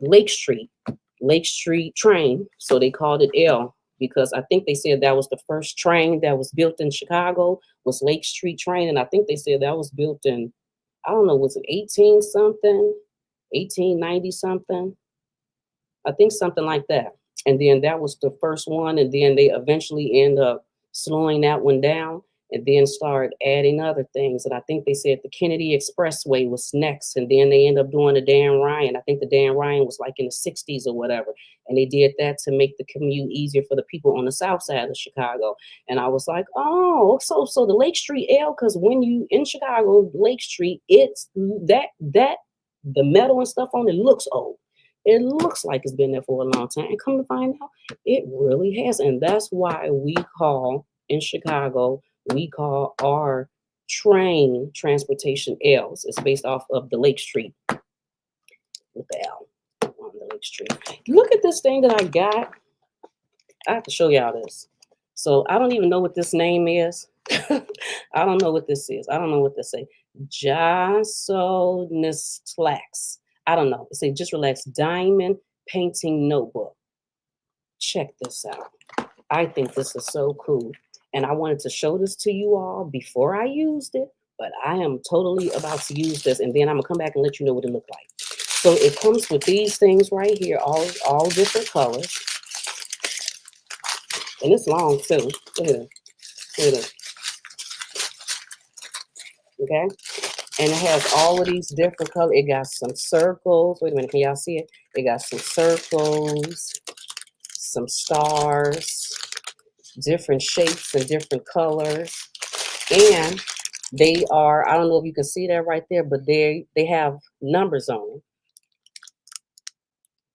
Lake Street train. So they called it L because I think they said that was the first train that was built in Chicago was Lake Street train. And I think they said that was built in, I don't know, was it 18 something, 1890 something? I think something like that. And then that was the first one. And then they eventually end up slowing that one down and then start adding other things. And I think they said the Kennedy Expressway was next. And then they end up doing the Dan Ryan. I think the Dan Ryan was like in the 60s or whatever. And they did that to make the commute easier for the people on the south side of Chicago. And I was like, oh, so the Lake Street L, because when you in Chicago, Lake Street, it's that the metal and stuff on it looks old. It looks like it's been there for a long time. And come to find out, it really has. And that's why in Chicago, we call our train transportation L's. It's based off of the Lake Street with the L on the Lake tree. Look at this thing that I got. I have to show y'all this. So I don't even know what this name is. I don't know what this is. I don't know what this is. GenevasClosett. I don't know. It says Just Relax Diamond Painting Notebook. Check this out. I think this is so cool. And I wanted to show this to you all before I used it, but I am totally about to use this, and then I'm gonna come back and let you know what it looked like. So it comes with these things right here, all different colors. And it's long too. Look at it. Look at it. Okay? And it has all of these different colors. It got some circles. Wait a minute, can y'all see it? It got some circles, some stars, different shapes and different colors. And they are, I don't know if you can see that right there, but they have numbers on it.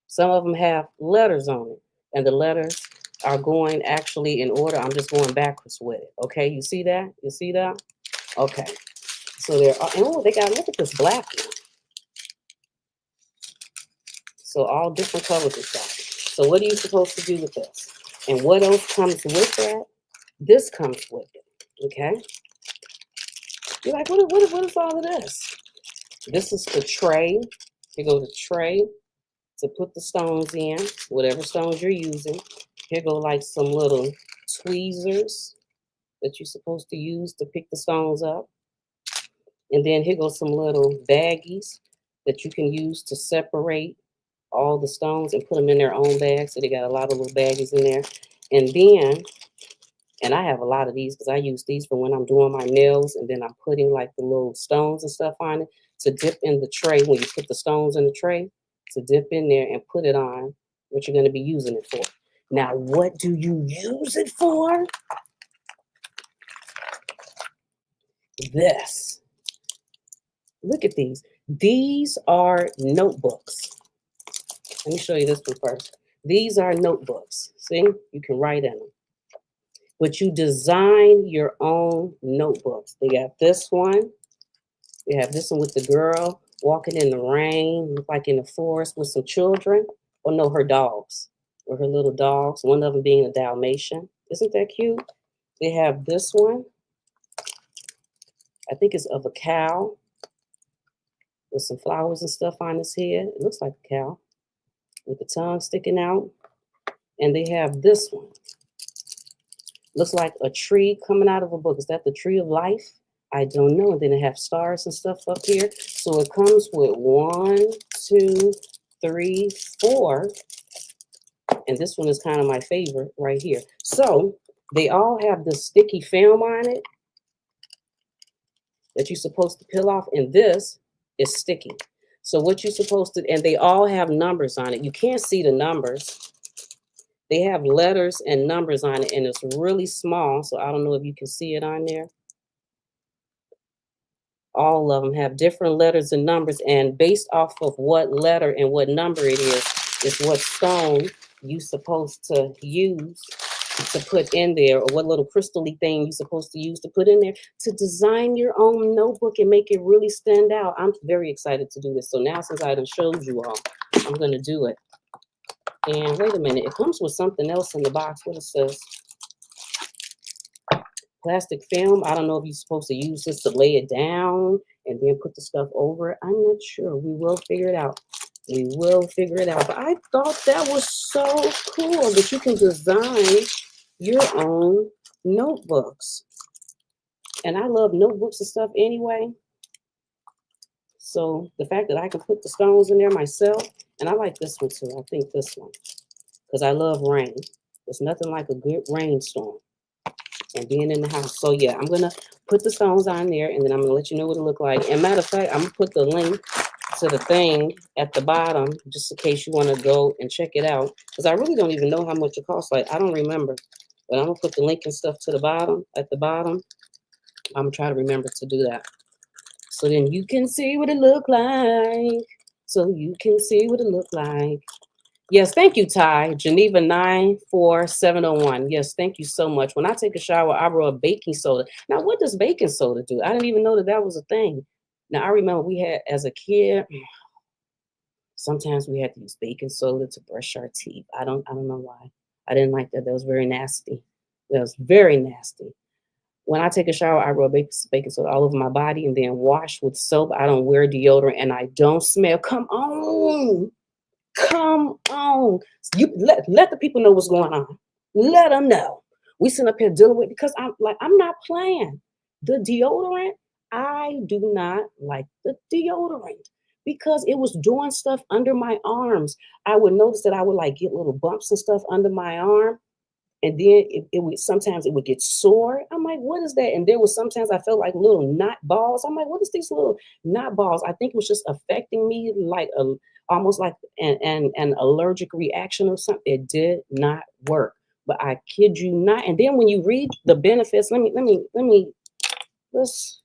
Some of them have letters on it. And the letters are going actually in order. I'm just going backwards with it. Okay, you see that? You see that? Okay. So there are, oh, they got, look at this black one. So all different colors and stuff. So what are you supposed to do with this? And what else comes with that? This comes with it. Okay. You're like, what is all of this? This is the tray. Here goes the tray to put the stones in, whatever stones you're using. Here go like some little tweezers that you're supposed to use to pick the stones up. And then here goes some little baggies that you can use to separate all the stones and put them in their own bags. So they got a lot of little baggies in there. And then, and I have a lot of these because I use these for when I'm doing my nails, and then I'm putting like the little stones and stuff on it to dip in the tray. When you put the stones in the tray, to dip in there and put it on what you're going to be using it for. Now, what do you use it for? This. Look at these. These are notebooks. Let me show you this one first. These are notebooks. See, you can write in them. But you design your own notebooks. They got this one. They have this one with the girl walking in the rain, look like in the forest with some children. Or no, her dogs, or her little dogs. One of them being a Dalmatian. Isn't that cute? They have this one. I think it's of a cow with some flowers and stuff on his head. It looks like a cow with the tongue sticking out. And they have this one. Looks like a tree coming out of a book. Is that the tree of life? I don't know. And then they have stars and stuff up here. So it comes with 1, 2, 3, 4. And this one is kind of my favorite right here. So they all have this sticky film on it that you're supposed to peel off. And this is sticky. So what you're supposed to, and they all have numbers on it. You can't see the numbers. They have letters and numbers on it, and it's really small. So I don't know if you can see it on there. All of them have different letters and numbers, and based off of what letter and what number it is what stone you're supposed to use to put in there, or what little crystal-y thing you're supposed to use to put in there to design your own notebook and make it really stand out. I'm very excited to do this. So now, since I done showed you all, I'm going to do it. And wait a minute, it comes with something else in the box. What it says? Plastic film. I don't know if you're supposed to use this to lay it down and then put the stuff over it. I'm not sure. We will figure it out. We will figure it out. But I thought that was so cool that you can design your own notebooks. And I love notebooks and stuff anyway. So the fact that I can put the stones in there myself, and I like this one too. I think this one, because I love rain. There's nothing like a good rainstorm and being in the house. So yeah, I'm gonna put the stones on there, and then I'm gonna let you know what it look like. And matter of fact, I'm gonna put the link to the thing at the bottom, just in case you want to go and check it out, because I really don't even know how much it costs. Like, I don't remember, but I'm gonna put the link and stuff to the bottom, at the bottom. I'm gonna try to remember to do that, so then you can see what it look like. So you can see what it look like. Yes, thank you, Ty. Geneva 94701. Yes, thank you so much. When I take a shower, I rub baking soda. Now, what does baking soda do? I didn't even know that that was a thing. Now, I remember we had, as a kid, Sometimes we had to use baking soda to brush our teeth. I don't know why. I didn't like that. That was very nasty. That was very nasty. When I take a shower, I rub baking soda all over my body and then wash with soap. I don't wear deodorant and I don't smell. Come on. Come on. You let the people know what's going on. Let them know. We sitting up here dealing with because I'm not playing. The deodorant, I do not like the deodorant because it was doing stuff under my arms. I would notice that I would like get little bumps and stuff under my arm. And then it would sometimes it would get sore. I'm like, what is that? And there was sometimes I felt like little knot balls. I'm like, what is these little knot balls? I think it was just affecting me like almost like an allergic reaction or something. It did not work. But I kid you not. And then when you read the benefits, let's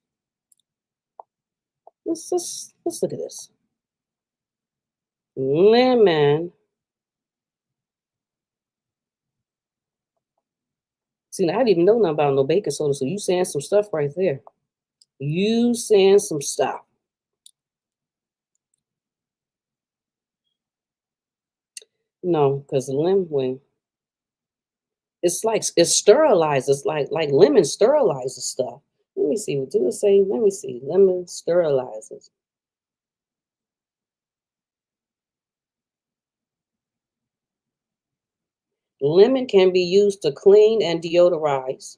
let's look at this. Lemon. See, I didn't even know nothing about no baking soda. So you saying some stuff right there. You saying some stuff. No, because lemon, it's like it sterilizes, like lemon sterilizes stuff. Let me see. What do it say? Let me see. Lemon sterilizes. Lemon can be used to clean and deodorize,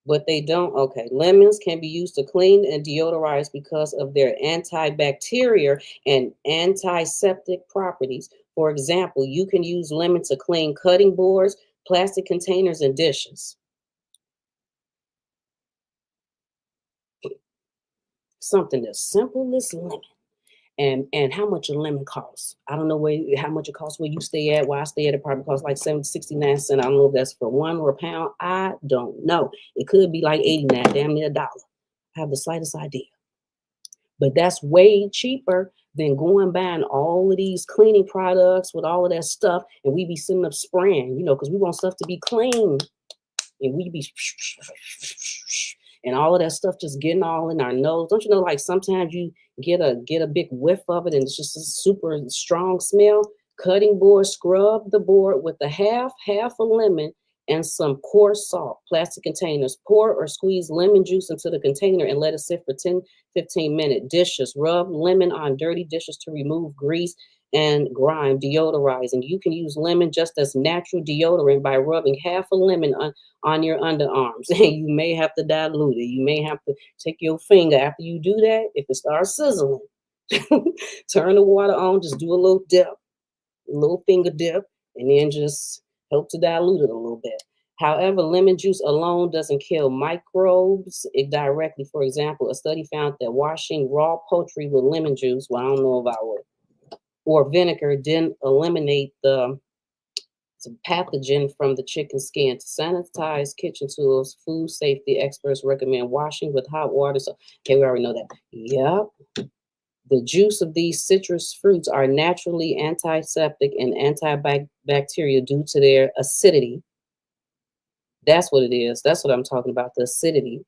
but they don't. Okay, lemons can be used to clean and deodorize because of their antibacterial and antiseptic properties. For example, you can use lemon to clean cutting boards, plastic containers, and dishes. Something as simple as lemon. And how much a lemon costs. I don't know how much it costs where you stay at. Where I stay at, it probably costs like 69 cents. I don't know if that's for one or a pound. I don't know. It could be like 89, damn near a dollar. I have the slightest idea. But that's way cheaper than going buying all of these cleaning products with all of that stuff. And we be sitting up spraying, because we want stuff to be clean. And we be and all of that stuff just getting all in our nose. Don't you know, like sometimes you get a big whiff of it and it's just a super strong smell. Cutting board, scrub the board with a half a lemon and some coarse salt. Plastic containers. Pour or squeeze lemon juice into the container and let it sit for 10-15 minutes. Dishes. Rub lemon on dirty dishes to remove grease and grime. Deodorizing. You can use lemon just as natural deodorant by rubbing half a lemon on your underarms. And you may have to dilute it. You may have to take your finger after you do that. If it starts sizzling, turn the water on, just do a little dip, a little finger dip, and then just help to dilute it a little bit. However, lemon juice alone doesn't kill microbes it directly. For example, a study found that washing raw poultry with lemon juice, well, I don't know about what, or vinegar didn't eliminate the pathogen from the chicken skin. To sanitize kitchen tools, food safety experts recommend washing with hot water. So, okay, we already know that. Yep. The juice of these citrus fruits are naturally antiseptic and antibacterial due to their acidity. That's what it is. That's what I'm talking about, the acidity.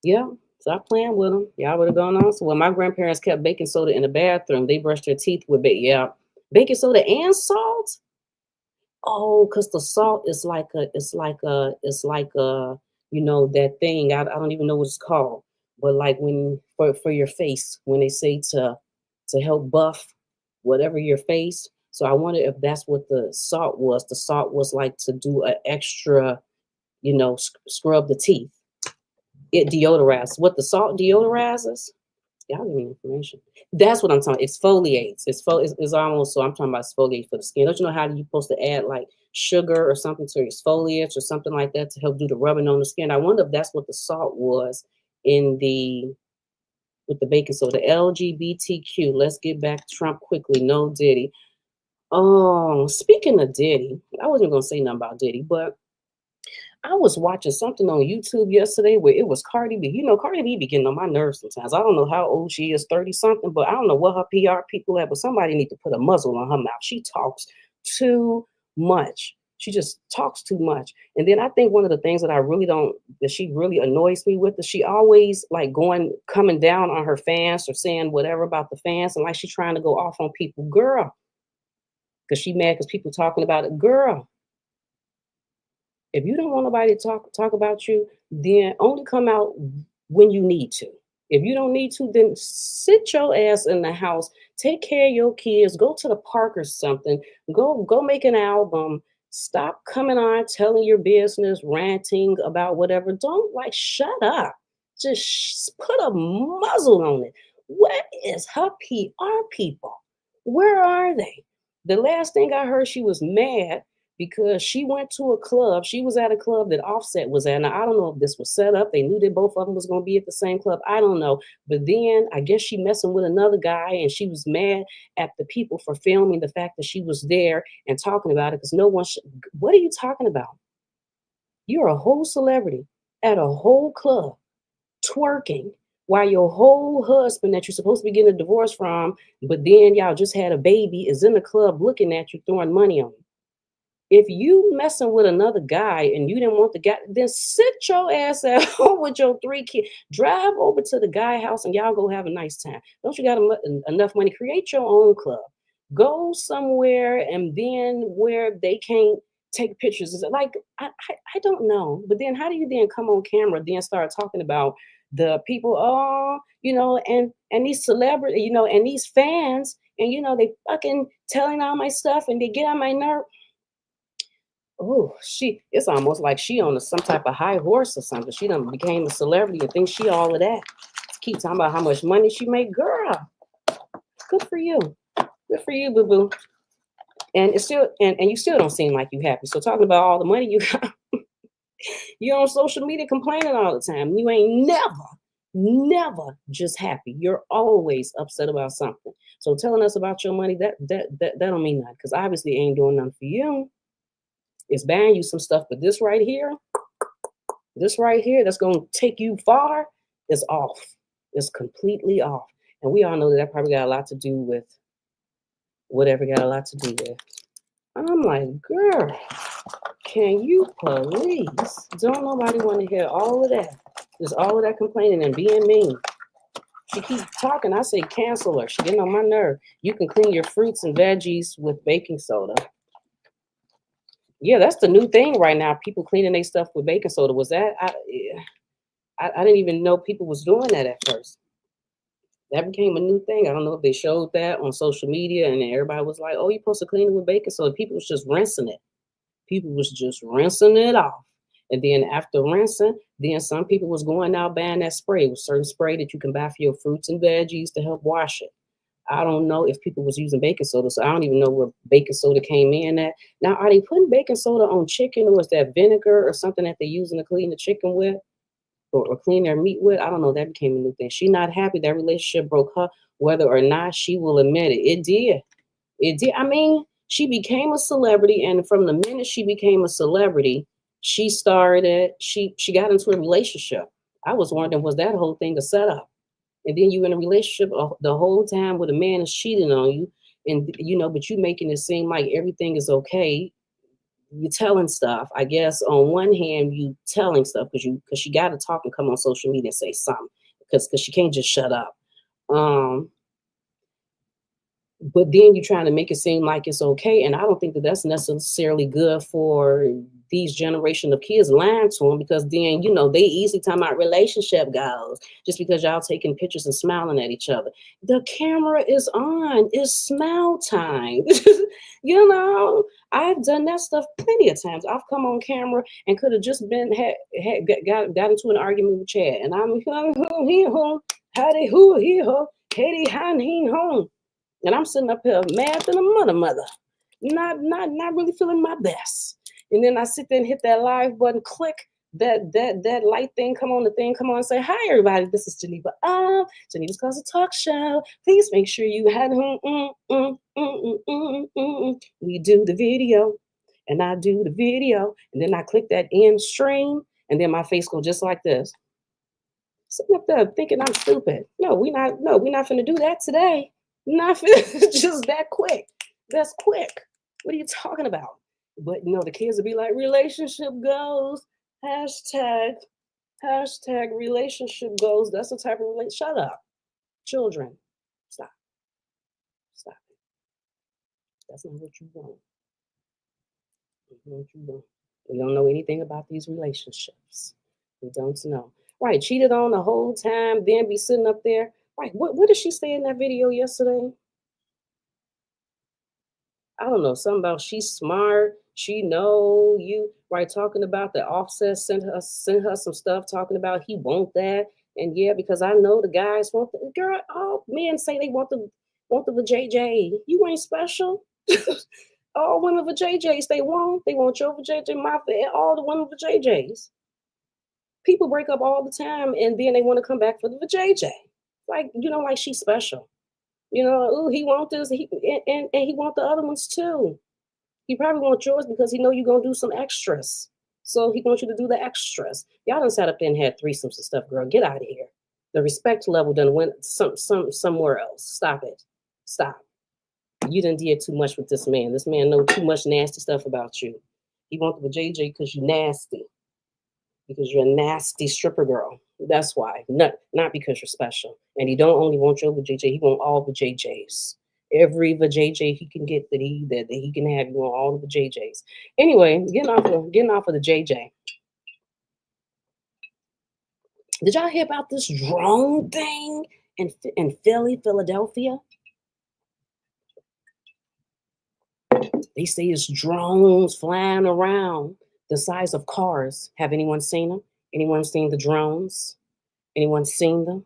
Yeah, stop playing with them. Y'all would have gone on. So when my grandparents kept baking soda in the bathroom, they brushed their teeth with baking soda and salt. Oh, because the salt is like a that thing. I don't even know what it's called, but like when for your face when they say to help buff whatever your face. So I wonder if that's what the salt was. The salt was like to do an extra, scrub the teeth. It deodorizes. What the salt deodorizes? Y'all give me information. That's what I'm talking. Exfoliates. It's almost so I'm talking about exfoliate for the skin. Don't you know how you're supposed to add like sugar or something to exfoliates or something like that to help do the rubbing on the skin? I wonder if that's what the salt was in the with the baking soda. LGBTQ. Let's get back to Trump quickly. No Diddy. Oh, speaking of Diddy, I wasn't gonna say nothing about Diddy, but I was watching something on YouTube yesterday where it was Cardi B. Cardi B be getting on my nerves sometimes. I don't know how old she is, 30 something, but I don't know what her PR people at, but somebody need to put a muzzle on her mouth. She talks too much. She just talks too much. And then I think one of the things that I really don't, that she really annoys me with is she always like coming down on her fans or saying whatever about the fans. And like she's trying to go off on people. Girl, because she mad because people talking about it. Girl, if you don't want nobody to talk about you, then only come out when you need to. If you don't need to, then sit your ass in the house, take care of your kids, go to the park or something, go make an album. Stop coming on telling your business, ranting about whatever. Don't like shut up. Just put a muzzle on it. What is her PR people? Where are they? The last thing I heard, she was mad because she went to a club. She was at a club that Offset was at. Now, I don't know if this was set up. They knew that both of them was going to be at the same club. I don't know. But then I guess she messing with another guy, and she was mad at the people for filming the fact that she was there and talking about it because no one should. What are you talking about? You're a whole celebrity at a whole club twerking while your whole husband that you're supposed to be getting a divorce from, but then y'all just had a baby, is in the club looking at you, throwing money on you. If you messing with another guy and you didn't want the guy, then sit your ass at home with your 3 kids. Drive over to the guy house and y'all go have a nice time. Don't you got enough money? Create your own club. Go somewhere and then where they can't take pictures. Is it like I don't know. But then how do you then come on camera then start talking about the people? Oh, and these celebrities, and these fans, and they fucking telling all my stuff and they get on my nerve. Oh, it's almost like she on some type of high horse or something. She done became a celebrity and thinks she all of that. Keep talking about how much money she made. Girl, good for you. Good for you, boo-boo. And it's still, and you still don't seem like you happy. So talking about all the money you got, you're on social media complaining all the time. You ain't never just happy. You're always upset about something. So telling us about your money, that don't mean nothing, because obviously it ain't doing nothing for you. It's buying you some stuff, but this right here, that's going to take you far is off. It's completely off. And we all know that probably got a lot to do with whatever got a lot to do with. I'm like, girl, can you please? Don't nobody want to hear all of that. There's all of that complaining and being mean. She keeps talking. I say cancel her. She getting on my nerve. You can clean your fruits and veggies with baking soda. Yeah, that's the new thing right now. People cleaning their stuff with baking soda. Was that? I didn't even know people was doing that at first. That became a new thing. I don't know if they showed that on social media and everybody was like, oh, you're supposed to clean it with baking soda. People was just rinsing it. People was just rinsing it off. And then after rinsing, then some people was going out buying that spray. It was certain spray that you can buy for your fruits and veggies to help wash it. I don't know if people was using baking soda, so I don't even know where baking soda came in at. Now, are they putting baking soda on chicken, or is that vinegar or something that they're using to clean the chicken with or clean their meat with? I don't know. That became a new thing. She's not happy. That relationship broke her, whether or not she will admit it. It did. It did. I mean, she became a celebrity, and from the minute she became a celebrity, she got into a relationship. I was wondering, was that whole thing a setup? And then you in a relationship the whole time with a man is cheating on you, and but you making it seem like everything is okay. You telling stuff. I guess on one hand you telling stuff because she got to talk and come on social media and say something because she can't just shut up. But then you're trying to make it seem like it's okay, and I don't think that that's necessarily good for these generation of kids. Lying to them, because then they easily talking about relationship goals just because y'all taking pictures and smiling at each other. The camera is on. It's smile time. I've done that stuff plenty of times. I've come on camera and could have just got into an argument with Chad, and I'm and I'm sitting up here mad than a mother, not really feeling my best. And then I sit there and hit that live button, click that light thing, come on and say, hi everybody, this is Geneva of Geneva's Closett Talk Show. Please make sure you had we do the video, and I do the video, and then I click that end stream, and then my face go just like this. Sitting up there thinking I'm stupid. No, we're not finna do that today. Not just that quick. That's quick. What are you talking about? But you know, the kids will be like, relationship goals, hashtag, hashtag relationship goals. That's the type of Shut up. Children. Stop. Stop it. That's not what you want. That's not what you want. We don't know anything about these relationships. We don't know. Right, cheated on the whole time, then be sitting up there. Right, what did she say in that video yesterday? I don't know, something about she's smart, she know you, right, talking about the Offset sent her some stuff talking about he want that. And yeah, because I know the guys want the girl, all men say they want the JJ. You ain't special. All women for JJs they want your JJ, my all the women for JJs. People break up all the time and then they want to come back for the JJ. Like, like she's special. Oh, he want this, and he want the other ones too. He probably wants yours because he know you're gonna do some extras. So he wants you to do the extras. Y'all done sat up there and had threesomes and stuff, girl. Get out of here. The respect level done went somewhere else. Stop it. Stop. You done did too much with this man. This man know too much nasty stuff about you. He wanted the JJ because you nasty. Because you're a nasty stripper girl. That's why. Not because you're special. And he don't only want your JJ, he want all the JJs. Every JJ he can get that he can have, you want all the JJs. Anyway, getting off of the JJ. Did y'all hear about this drone thing in Philadelphia? They say it's drones flying around the size of cars. Have anyone seen them? Anyone seen the drones? Anyone seen them?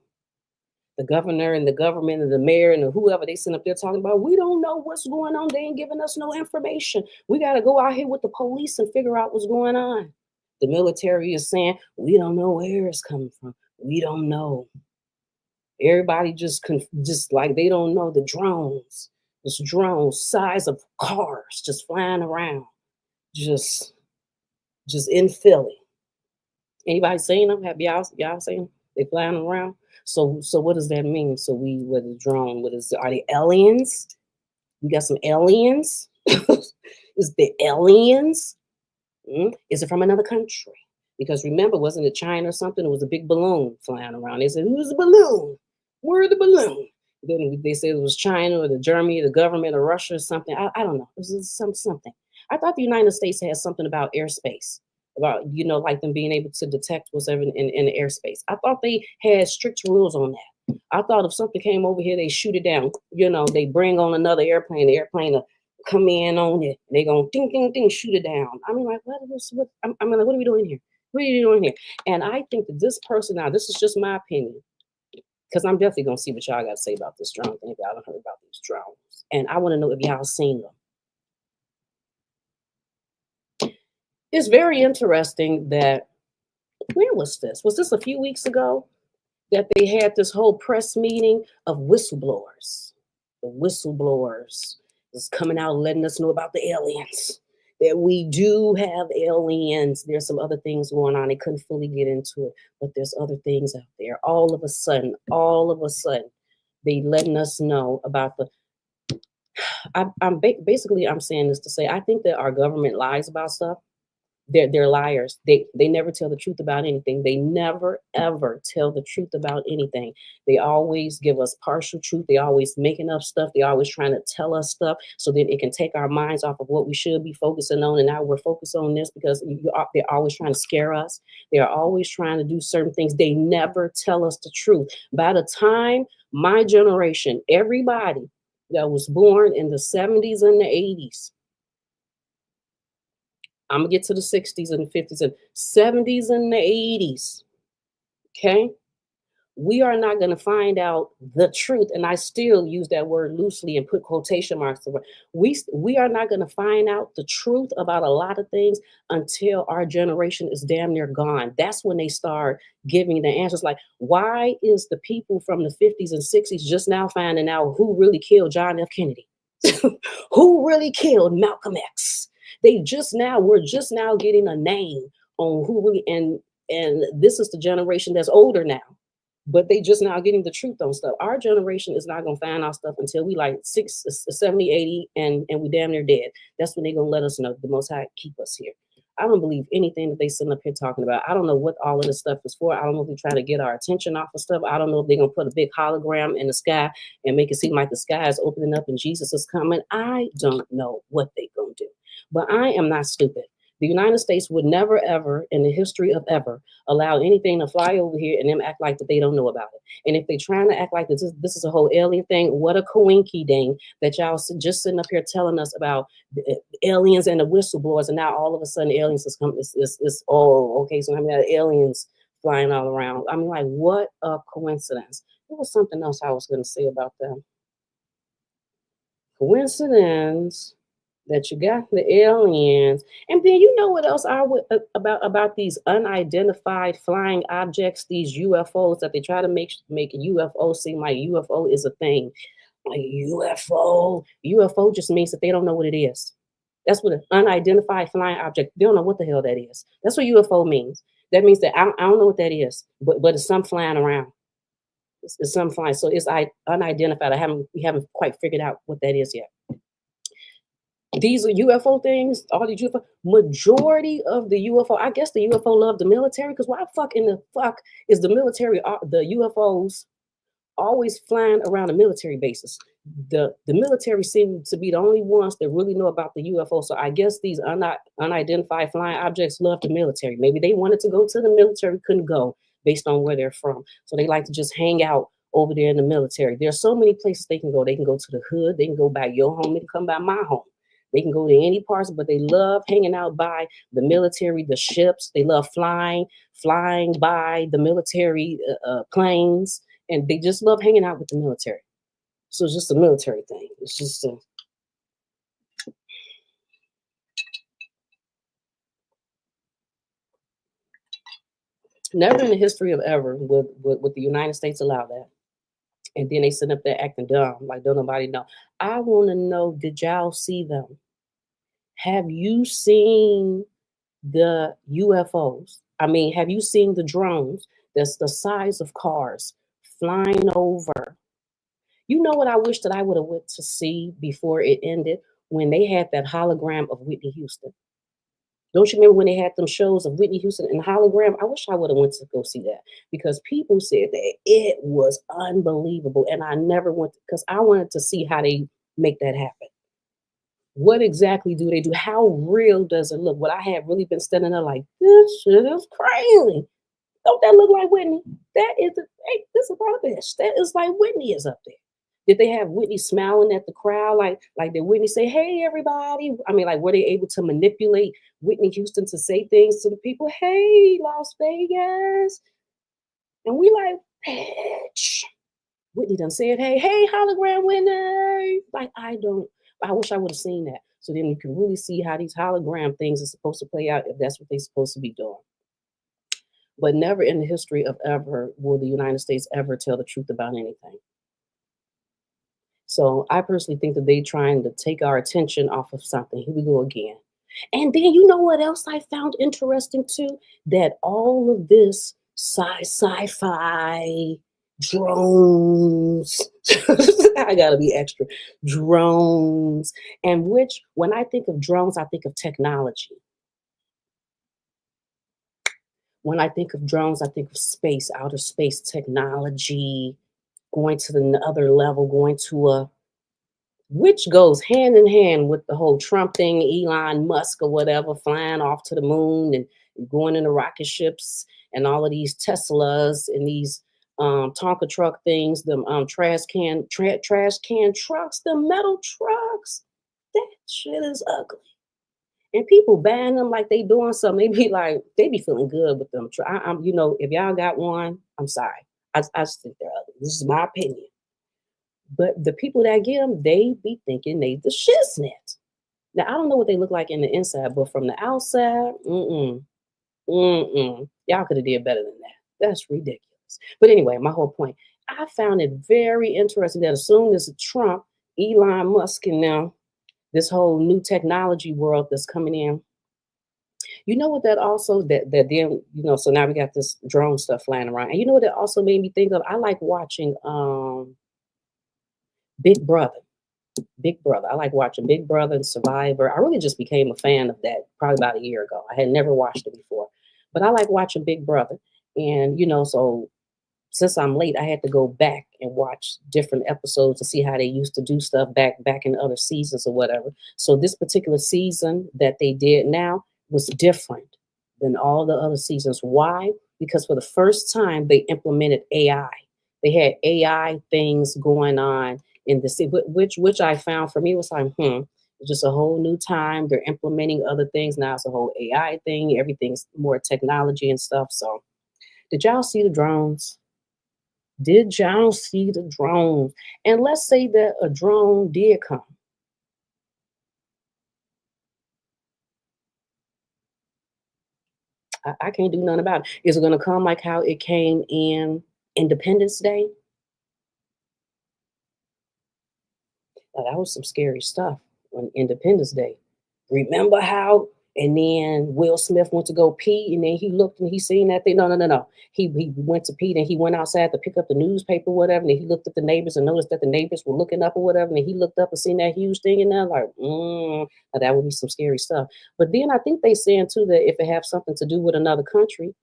The governor and the government and the mayor and whoever they sent up there talking about, we don't know what's going on. They ain't giving us no information. We got to go out here with the police and figure out what's going on. The military is saying, we don't know where it's coming from. We don't know. Everybody just like they don't know the drones. This drone size of cars just flying around, just in Philly. Anybody seen them? Have y'all seen them? They flying around. So what does that mean? So with the drone, are they aliens? We got some aliens. Is the aliens? Is it from another country? Because remember, wasn't it China or something? It was a big balloon flying around. They said, who's the balloon? Where's the balloon? Then they said it was China or the Germany, the government or Russia or something. I don't know. It was something. I thought the United States had something about airspace, about, like them being able to detect what's in the airspace. I thought they had strict rules on that. I thought if something came over here, they shoot it down. They bring on another airplane. The airplane will come in on it. They gonna ding, ding, ding, shoot it down. I mean, like, what are we doing here? What are you doing here? And I think that this person, now this is just my opinion, because I'm definitely gonna see what y'all got to say about this drone thing. If y'all don't heard about these drones, and I want to know if y'all seen them. It's very interesting that, where was this? Was this a few weeks ago that they had this whole press meeting of whistleblowers? The whistleblowers is coming out letting us know about the aliens. That we do have aliens. There's some other things going on. They couldn't fully get into it, but there's other things out there. All of a sudden, they letting us know about the. I'm saying this to say, I think that our government lies about stuff. They're liars. They never tell the truth about anything. They never ever tell the truth about anything. They always give us partial truth. They always making up stuff. They always trying to tell us stuff so that it can take our minds off of what we should be focusing on. And now we're focused on this because they're always trying to scare us. They are always trying to do certain things. They never tell us the truth. By the time my generation, everybody that was born in the 70s and the 80s, I'm gonna get to the 60s and 50s and 70s and the 80s. Okay. We are not going to find out the truth. And I still use that word loosely and put quotation marks over. We are not going to find out the truth about a lot of things until our generation is damn near gone. That's when they start giving the answers. Like, why is the people from the 50s and 60s just now finding out who really killed John F. Kennedy? Who really killed Malcolm X? We're just now getting a name on who really, and this is the generation that's older now. but they just now getting the truth on stuff. Our generation is not gonna find out stuff until we like 70, 80, and we damn near dead. That's when they're gonna let us know the Most High keep us here. I don't believe anything that they sitting up here talking about. I don't know what all of this stuff is for. I don't know if they're trying to get our attention off of stuff. I don't know if they're gonna put a big hologram in the sky and make it seem like the sky is opening up and Jesus is coming. I don't know what they're gonna do. But I am not stupid. The United States would never, ever, in the history of ever, allow anything to fly over here and them act like that they don't know about it. And if they're trying to act like this is a whole alien thing, what a coinky ding that y'all just sitting up here telling us about the aliens and the whistleblowers, and now all of a sudden aliens is coming. It's oh, okay, so I mean aliens flying all around. I mean, like, what a coincidence. There was something else I was going to say about them. Coincidence that you got the aliens, and then you know what else I would about these unidentified flying objects, these UFOs that they try to make a UFO seem like UFO is a thing. Like UFO just means that they don't know what it is. That's what an unidentified flying object. They don't know what the hell that is. That's what UFO means. That means that I don't know what that is, but it's some flying around. It's some flying. So it's unidentified. We haven't quite figured out what that is yet. These are UFO things, all these UFO, majority of the UFO, I guess the UFO love the military, because why in the fuck is the military, the UFOs always flying around the military bases? The military seem to be the only ones that really know about the UFO. So I guess these unidentified flying objects love the military. Maybe they wanted to go to the military, couldn't go based on where they're from. So they like to just hang out over there in the military. There's so many places they can go. They can go to the hood, they can go by your home, they can come by my home. They can go to any parts, but they love hanging out by the military, the ships. They love flying by the military planes, and they just love hanging out with the military. So it's just a military thing. It's just never in the history of ever would the United States allow that. And then they sit up there acting dumb, like don't nobody know. I want to know, did y'all see them? Have you seen the UFOs? I mean, have you seen the drones that's the size of cars flying over? You know what I wish that I would have went to see before it ended? When they had that hologram of Whitney Houston. Don't you remember when they had them shows of Whitney Houston in hologram? I wish I would have went to go see that, because people said that it was unbelievable, and I never went because I wanted to see how they make that happen. What exactly do they do? How real does it look? What I had really been standing there like, this shit is crazy. Don't that look like Whitney? That is, hey, this is about this. That is like Whitney is up there. Did they have Whitney smiling at the crowd? Like did Whitney say, hey, everybody? I mean, like, were they able to manipulate Whitney Houston to say things to the people? Hey, Las Vegas. And we like, bitch. Whitney done said, hey, hologram Whitney. Like, I wish I would have seen that. So then you can really see how these hologram things are supposed to play out if that's what they're supposed to be doing. But never in the history of ever will the United States ever tell the truth about anything. So I personally think that they're trying to take our attention off of something. Here we go again. And then you know what else I found interesting too? That all of this sci-fi drones, I gotta be extra, drones, and which when I think of drones, I think of technology. When I think of drones, I think of space, outer space technology, going to the other level, going to a, which goes hand in hand with the whole Trump thing, Elon Musk or whatever, flying off to the moon and going in the rocket ships and all of these Teslas and these Tonka truck things, the trash can trucks, the metal trucks. That shit is ugly. And people buying them like they doing something. They be like, they be feeling good with them. You know, if y'all got one, I'm sorry. I just think they're ugly. This is my opinion. But the people that get them, they be thinking they the shiznit. Now, I don't know what they look like in the inside, but from the outside, y'all could have did better than that. That's ridiculous. But anyway, my whole point, I found it very interesting that as soon as Trump, Elon Musk, and now this whole new technology world that's coming in, You know what that also that then, so now we got this drone stuff flying around. And you know what that also made me think of? I like watching Big Brother. Big Brother. I like watching Big Brother and Survivor. I really just became a fan of that probably about a year ago. I had never watched it before. But I like watching Big Brother. And so since I'm late, I had to go back and watch different episodes to see how they used to do stuff back in other seasons or whatever. So this particular season that they did now was different than all the other seasons. Why? Because for the first time they implemented AI. They had AI things going on in the which I found for me was like, it's just a whole new time. They're implementing other things now. It's a whole AI thing. Everything's more technology and stuff. So did y'all see the drones? Did y'all see the drones? And let's say that a drone did come. I can't do nothing about it. Is it going to come like how it came in Independence Day? Now, that was some scary stuff on Independence Day. Remember how? And then Will Smith went to go pee, and then he looked and he seen that thing. No, no, no, no. He went to pee, and he went outside to pick up the newspaper, or whatever. And he looked at the neighbors and noticed that the neighbors were looking up or whatever. And he looked up and seen that huge thing in there, like, now that would be some scary stuff. But then I think they saying too that if it have something to do with another country,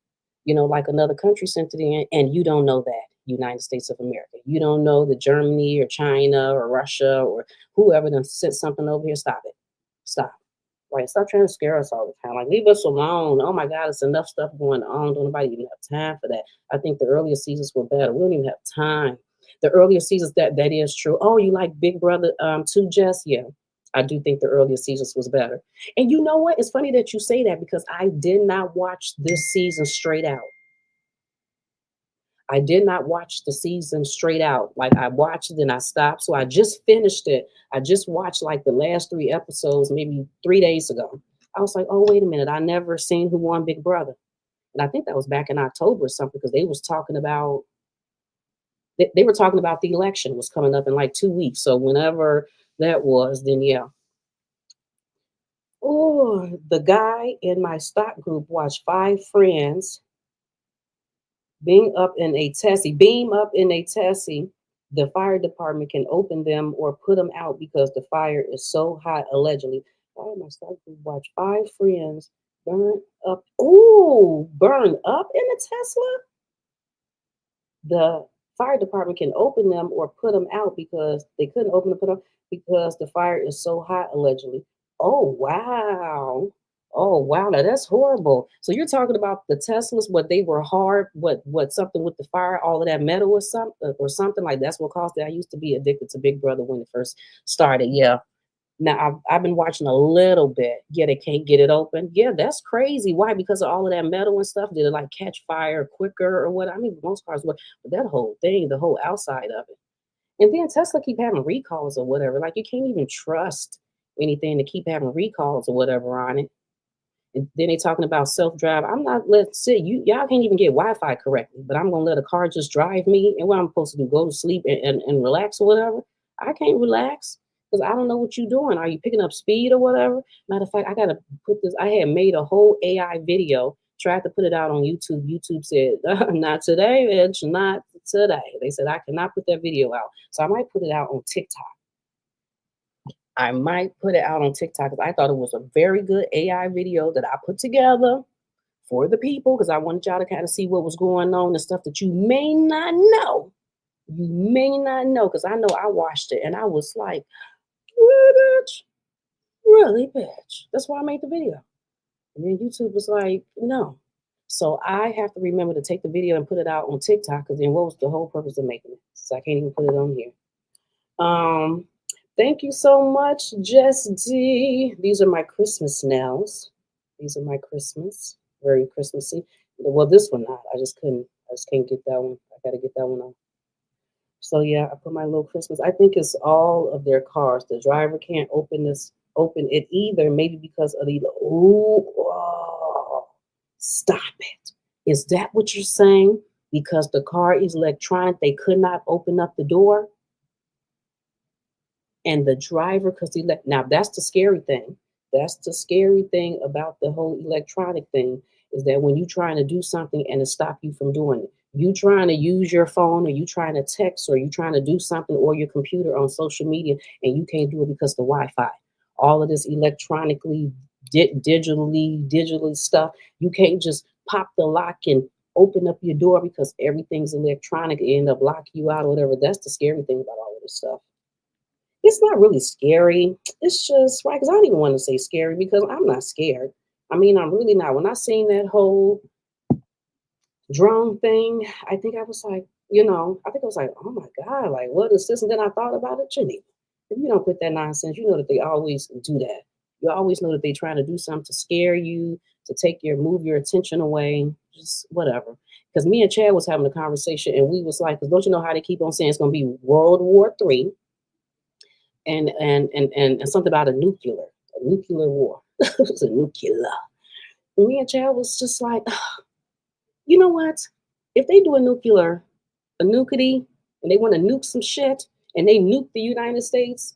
like another country sent it in, and you don't know that, United States of America. You don't know that Germany or China or Russia or whoever done sent something over here. Stop it. Stop. Right. Stop trying to scare us all the time. Like, leave us alone. Oh my God, it's enough stuff going on. Don't nobody even have time for that. I think the earlier seasons were better. We don't even have time. The earlier seasons, that is true. Oh, you like Big Brother too, Jess? Yeah. I do think the earlier seasons was better. And you know what? It's funny that you say that because I did not watch this season straight out. I did not watch the season straight out. Like, I watched it and I stopped. So I just finished it. I just watched like the last 3 episodes, maybe 3 days ago. I was like, oh, wait a minute. I never seen Who Won Big Brother. And I think that was back in October or something because they were talking about the election was coming up in like 2 weeks. So whenever that was, then yeah. Oh, the guy in my stock group watched Five Friends beam up in a Tessie. The fire department can open them or put them out because the fire is so hot, allegedly. Why am I starting to watch Five Friends burn up? Ooh, burn up in a Tesla? The fire department can open them or put them out because they couldn't open and put them because the fire is so hot, allegedly. Oh, wow. Oh wow, now that's horrible. So you're talking about the Teslas, what they were hard, what something with the fire, all of that metal or something like that's what caused it. I used to be addicted to Big Brother when it first started. Yeah. Now I've been watching a little bit. Yeah, they can't get it open. Yeah, that's crazy. Why? Because of all of that metal and stuff. Did it like catch fire quicker or what? I mean, most cars would, but that whole thing, the whole outside of it. And then Tesla keep having recalls or whatever. Like you can't even trust anything to keep having recalls or whatever on it. And then they talking about self-drive. I'm not let's see y'all can't even get Wi-Fi correctly, but I'm gonna let a car just drive me. And what I'm supposed to do, go to sleep and relax or whatever. I can't relax because I don't know what you're doing. Are you picking up speed or whatever? Matter of fact, I gotta put this. I had made a whole AI video, tried to put it out on YouTube. YouTube said, not today, bitch, not today. They said I cannot put that video out. So I might put it out on TikTok. I might put it out on TikTok because I thought it was a very good AI video that I put together for the people because I wanted y'all to kind of see what was going on and stuff that you may not know. You may not know because I know I watched it and I was like, really, bitch? Really, bitch? That's why I made the video. And then YouTube was like, no. So I have to remember to take the video and put it out on TikTok because then what was the whole purpose of making it? So I can't even put it on here. Thank you so much, Jess D. These are my Christmas snails. These are my Christmas, very Christmassy. Well, this one not. I just can't get that one. I gotta get that one on. So yeah, I put my little Christmas. I think it's all of their cars. The driver can't open it either, maybe because of the oh, stop it. Is that what you're saying? Because the car is electronic, they could not open up the door? And the driver, because now that's the scary thing. That's the scary thing about the whole electronic thing, is that when you're trying to do something and it stop you from doing it. You trying to use your phone, or you trying to text, or you trying to do something, or your computer on social media, and you can't do it because the Wi-Fi. All of this electronically, digitally stuff. You can't just pop the lock and open up your door because everything's electronic and end up locking you out or whatever. That's the scary thing about all of this stuff. It's not really scary. It's just right, because I don't even want to say scary because I'm not scared. I mean, I'm really not. When I seen that whole drone thing, I think I was like, I think I was like, oh my God, like what is this? And then I thought about it, Geneva. If you don't quit that nonsense, you know that they always do that. You always know that they're trying to do something to scare you, to move your attention away, just whatever. Because me and Chad was having a conversation, and we was like, because don't you know how they keep on saying it's going to be World War III, and something about a nuclear war. It was a nuclear. And me and Chad was just like, you know what? If they do a nukety, and they want to nuke some shit, and they nuke the United States,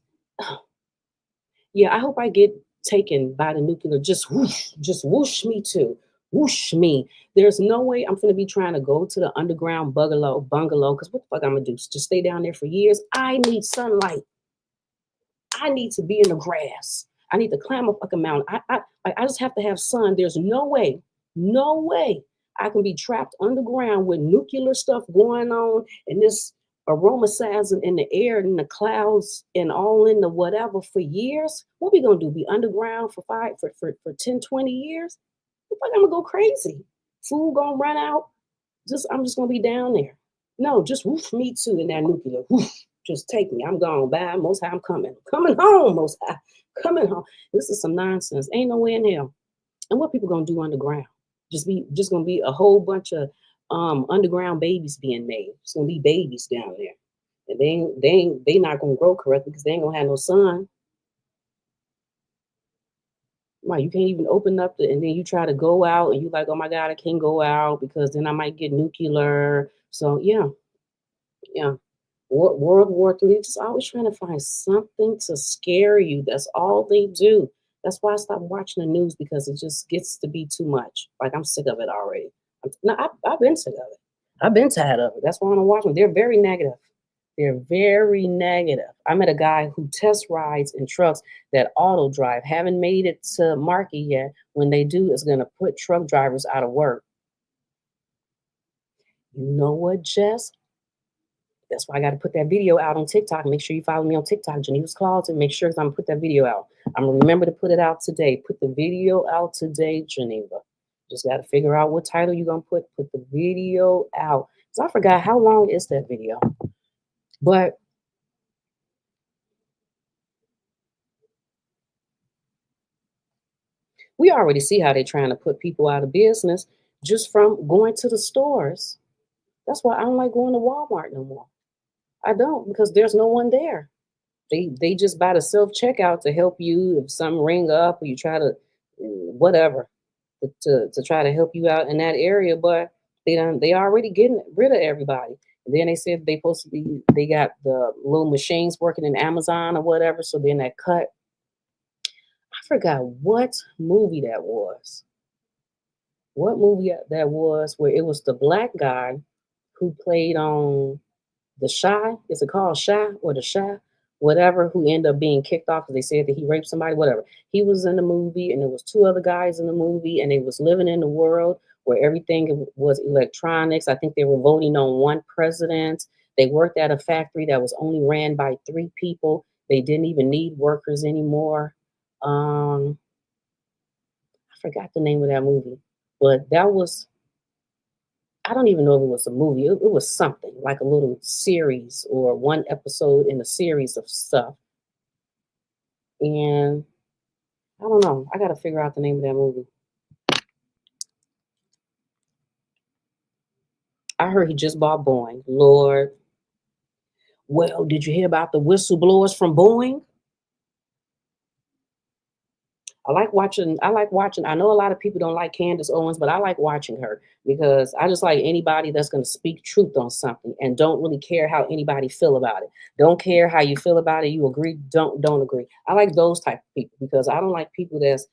yeah, I hope I get taken by the nuclear. Just whoosh me too. Whoosh me. There's no way I'm gonna be trying to go to the underground bungalow, because what the fuck I'm gonna do? Just stay down there for years? I need sunlight. I need to be in the grass. I need to climb a fucking mountain. I just have to have sun. There's no way I can be trapped underground with nuclear stuff going on, and this aromatizing in the air and the clouds and all in the whatever for years. What we gonna do? Be underground for 10, 20 years? I think I'm gonna go crazy. Food gonna run out. I'm just gonna be down there. No, just woof me too in that nuclear. Woof, just take me. I'm gone. Bye. Most High, I'm coming. Coming home, Most High. Coming home. This is some nonsense. Ain't no way in hell. And what people gonna do underground? Just gonna be a whole bunch of underground babies being made. It's gonna be babies down there. And they not gonna grow correctly because they ain't gonna have no sun. Right, you can't even open up and then you try to go out and you like, oh my God, I can't go out because then I might get nuclear. So yeah. World War III, just always trying to find something to scare you. That's all they do. That's why I stopped watching the news, because it just gets to be too much. Like I'm sick of it already. No, I've been sick of it. I've been tired of it. That's why I don't watch them. They're very negative. They're very negative. I met a guy who test rides in trucks that auto drive. Haven't made it to market yet. When they do, it's going to put truck drivers out of work. You know what, Jess? That's why I got to put that video out on TikTok. Make sure you follow me on TikTok, GenevasClosett. Make sure I'm gonna put that video out. I'm gonna remember to put it out today. Put the video out today, Geneva. Just got to figure out what title you're gonna put. Put the video out. So I forgot how long is that video, but we already see how they're trying to put people out of business just from going to the stores. That's why I don't like going to Walmart no more. I don't, because there's no one there. They just buy the self checkout to help you if some ring up or you try to whatever to try to help you out in that area, but they already getting rid of everybody. And then they said they got the little machines working in Amazon or whatever. So then that cut. I forgot what movie that was. What movie that was where it was the black guy who played on the Shy, is it called Shy or the Shy? Whatever, who ended up being kicked off because they said that he raped somebody, whatever. He was in the movie, and there was two other guys in the movie, and they was living in the world where everything was electronics. I think they were voting on one president. They worked at a factory that was only ran by 3 people. They didn't even need workers anymore. I forgot the name of that movie, but that was, I don't even know if it was a movie. It was something like a little series or one episode in a series of stuff. And I don't know. I got to figure out the name of that movie. I heard he just bought Boeing. Lord. Well, did you hear about the whistleblowers from Boeing? I like watching. I know a lot of people don't like Candace Owens, but I like watching her because I just like anybody that's going to speak truth on something and don't really care how anybody feel about it. Don't care how you feel about it. You agree, don't agree. I like those type of people because I don't like people that's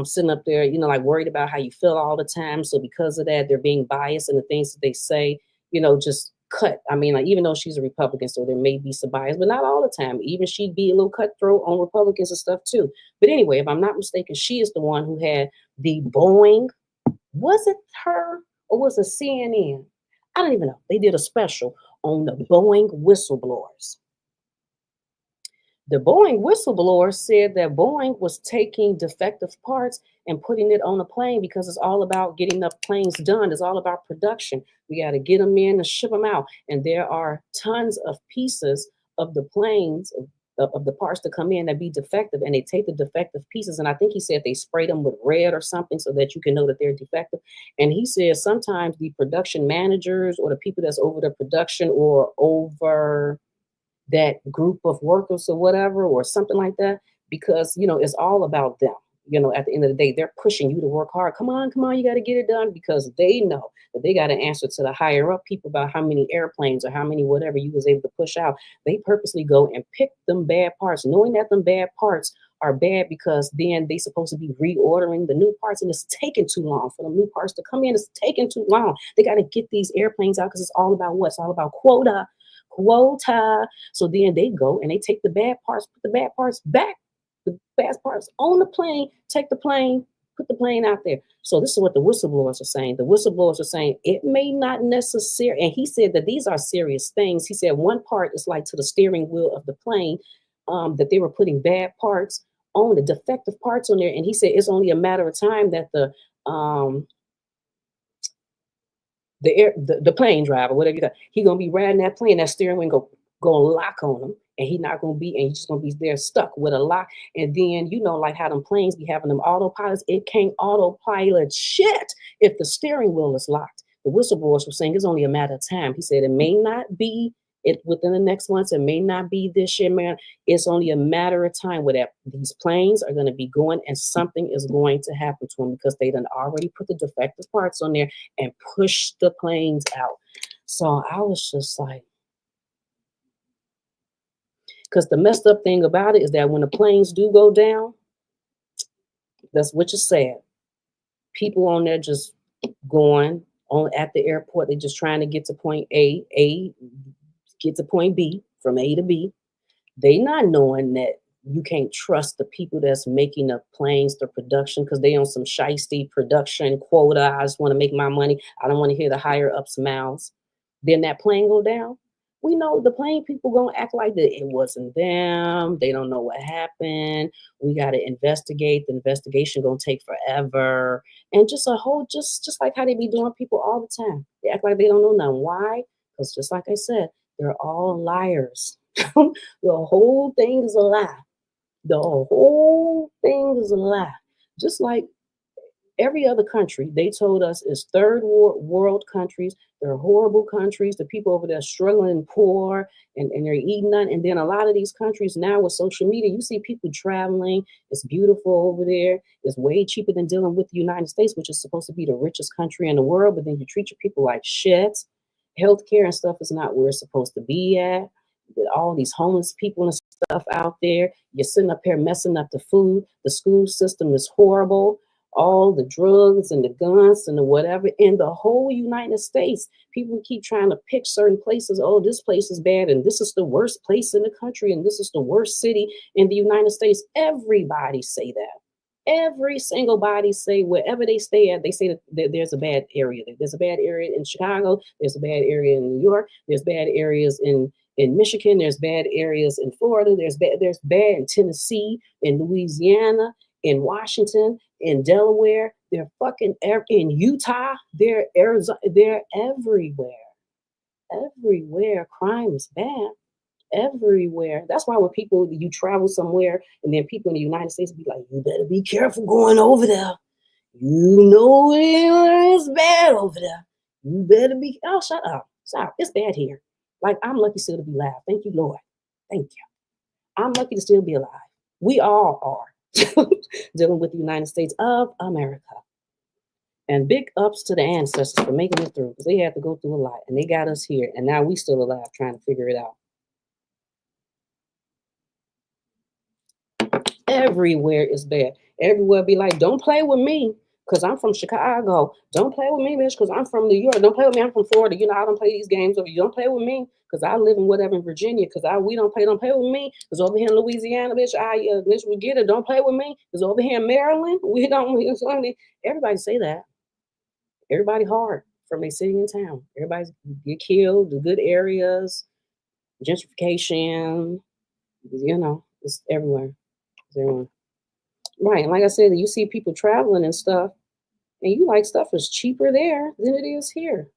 sitting up there, like worried about how you feel all the time. So because of that, they're being biased in the things that they say, just cut. I mean, like even though she's a Republican, so there may be some bias, but not all the time. Even she'd be a little cutthroat on Republicans and stuff too. But anyway, if I'm not mistaken, she is the one who had the Boeing. Was it her or was it CNN? I don't even know. They did a special on the Boeing whistleblowers. The Boeing whistleblower said that Boeing was taking defective parts and putting it on a plane because it's all about getting the planes done. It's all about production. We got to get them in and ship them out. And there are tons of pieces of the planes, of the parts that come in that be defective, and they take the defective pieces. And I think he said they sprayed them with red or something so that you can know that they're defective. And he says sometimes the production managers or the people that's over the production or over that group of workers or whatever or something like that, because it's all about them. At the end of the day, they're pushing you to work hard. Come on, you got to get it done, because they know that they got to answer to the higher up people about how many airplanes or how many whatever you was able to push out. They purposely go and pick them bad parts, knowing that them bad parts are bad, because then they supposed to be reordering the new parts, and it's taking too long for the new parts to come in. It's taking too long. They got to get these airplanes out because it's all about what? It's all about quota. So then they go and they take the bad parts, put the bad parts back, the bad parts on the plane, take the plane, put the plane out there. So this is what the whistleblowers are saying. The whistleblowers are saying it may not necessarily, and he said that these are serious things. He said one part is like to the steering wheel of the plane, that they were putting bad parts on, the defective parts on there. And he said it's only a matter of time that the plane driver, whatever you got, he gonna be riding that plane, that steering wheel gonna lock on him, and he not gonna be, and he's just gonna be there stuck with a lock. And then like how them planes be having them autopilots, it can't autopilot shit if the steering wheel is locked. The whistleblowers were saying it's only a matter of time. He said it may not be it within the next months, it may not be this year, man. It's only a matter of time where these planes are going to be going, and something is going to happen to them because they done already put the defective parts on there and push the planes out. So I was just like, because the messed up thing about it is that when the planes do go down, that's what you said. People on there just going on at the airport, they're just trying to get to point A, get to point B, from A to B. They not knowing that you can't trust the people that's making the planes, the production, because they on some shiesty production quota. I just want to make my money. I don't want to hear the higher ups mouths. Then that plane go down. We know the plane people gonna act like that it wasn't them. They don't know what happened. We gotta investigate. The investigation gonna take forever. And just just like how they be doing people all the time. They act like they don't know nothing. Why? Because just like I said, they're all liars. The whole thing is a lie. The whole thing is a lie. Just like every other country, they told us is third world countries. They're horrible countries. The people over there struggling and poor, and they're eating none. And then a lot of these countries now with social media, you see people traveling. It's beautiful over there. It's way cheaper than dealing with the United States, which is supposed to be the richest country in the world. But then you treat your people like shit. Healthcare and stuff is not where it's supposed to be at. With all these homeless people and stuff out there, you're sitting up here messing up the food. The school system is horrible. All the drugs and the guns and the whatever in the whole United States. People keep trying to pick certain places. Oh, this place is bad, and this is the worst place in the country, and this is the worst city in the United States. Everybody say that. Every single body say wherever they stay at, they say that there's a bad area. There's a bad area in Chicago. There's a bad area in New York. There's bad areas in Michigan. There's bad areas in Florida. There's bad in Tennessee, in Louisiana, in Washington, in Delaware. They're fucking in Utah. They're Arizona. They're everywhere. Everywhere. Crime is bad. Everywhere. That's why when you travel somewhere and then people in the United States be like, you better be careful going over there. You know it's bad over there. You better be, oh, shut up. Stop. It's bad here. Like, I'm lucky still to be alive. Thank you, Lord. Thank you. I'm lucky to still be alive. We all are. dealing with the United States of America. And big ups to the ancestors for making it through, because they had to go through a lot and they got us here. And now we still alive trying to figure it out. Everywhere is bad. Everywhere be like, don't play with me because I'm from Chicago. Don't play with me, bitch, because I'm from New York. Don't play with me. I'm from Florida. You know, I don't play these games over you. Don't play with me because I live in whatever in Virginia. Because we don't play. Don't play with me because over here in Louisiana, bitch, bitch, we get it. Don't play with me because over here in Maryland, we don't. Everybody say that. Everybody hard from their city and town. Everybody get killed. The good areas, gentrification. You know, it's everywhere. It's everywhere. Right. And like I said, you see people traveling and stuff, and you like stuff is cheaper there than it is here.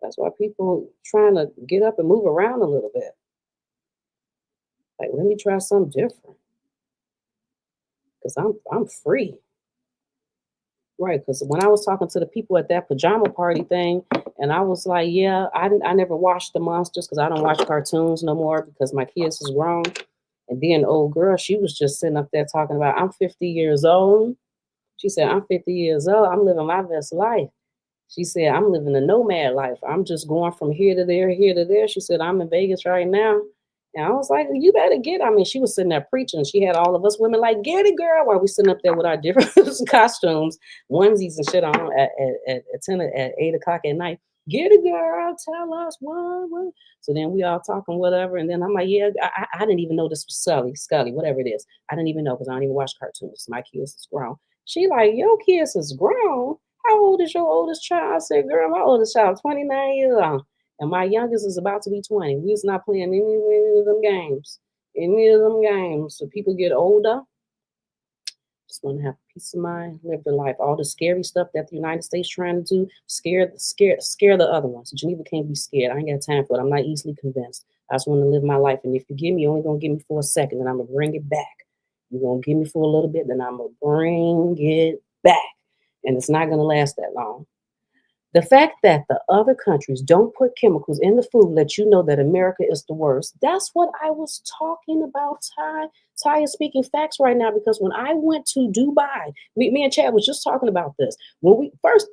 That's why people trying to get up and move around a little bit. Like, let me try something different. Because I'm free. Right. Because when I was talking to the people at that pajama party thing, and I was like, yeah, I never watched the monsters because I don't watch cartoons no more because my kids is grown. And then the old girl, she was just sitting up there talking about, I'm 50 years old. She said, I'm 50 years old. I'm living my best life. She said, I'm living a nomad life. I'm just going from here to there, here to there. She said, I'm in Vegas right now. And I was like, you better get it. I mean, she was sitting there preaching. She had all of us women like, get it, girl, while we sitting up there with our different costumes, onesies and shit on at 8 o'clock at night. Get it, girl. Tell us what. So then we all talking, whatever. And then I'm like, yeah, I didn't even know this was Scully, whatever it is. I didn't even know because I don't even watch cartoons. My kids is grown. She like, your kids is grown. How old is your oldest child? I said, girl, my oldest child, 29 years old. And my youngest is about to be 20. We was not playing any of them games. Any of them games. So people get older. Just want to have peace of mind, live their life. All the scary stuff that the United States trying to do, scare the other ones. Geneva can't be scared. I ain't got time for it. I'm not easily convinced. I just want to live my life. And if you give me, you're only gonna give me for a second, and I'm gonna bring it back. You're gonna give me for a little bit, then I'm gonna bring it back. And it's not gonna last that long. The fact that the other countries don't put chemicals in the food lets you know that America is the worst. That's what I was talking about, Ty. Ty is speaking facts right now because when I went to Dubai, me and Chad was just talking about this. When we first,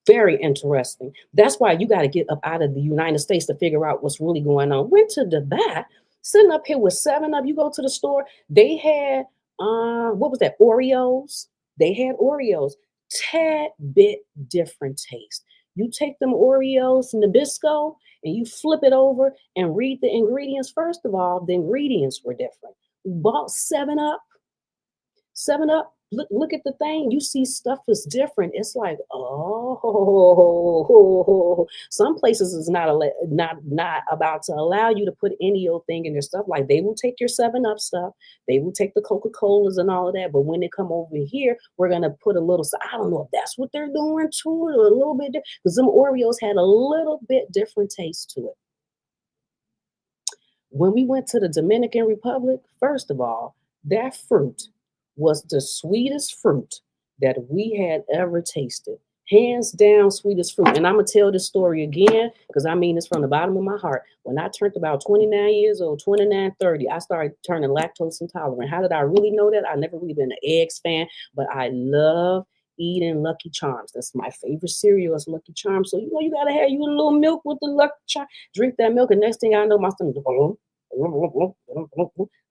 very interesting. That's why you got to get up out of the United States to figure out what's really going on. Went to Dubai, sitting up here with 7 Up. You go to the store, they had what was that? Oreos. They had Oreos. Tad bit different taste. You take them Oreos Nabisco and you flip it over and read the ingredients. First of all, the ingredients were different. We bought 7 Up. 7 Up, look at the thing. You see stuff is different. It's like, oh, some places is not about to allow you to put any old thing in their stuff. Like they will take your 7 Up stuff, they will take the Coca-Colas and all of that. But when they come over here, we're gonna put a little. I don't know if that's what they're doing to it, or a little bit because some Oreos had a little bit different taste to it. When we went to the Dominican Republic, first of all, that fruit was the sweetest fruit that we had ever tasted. Hands down, sweetest fruit. And I'm going to tell this story again because I mean this from the bottom of my heart. When I turned about 29 years old, 29, 30, I started turning lactose intolerant. How did I really know that? I never really been an eggs fan, but I love eating Lucky Charms. That's my favorite cereal is Lucky Charms. So, you know, you got to have you a little milk with the Lucky Charms. Drink that milk, and next thing I know, my stomach,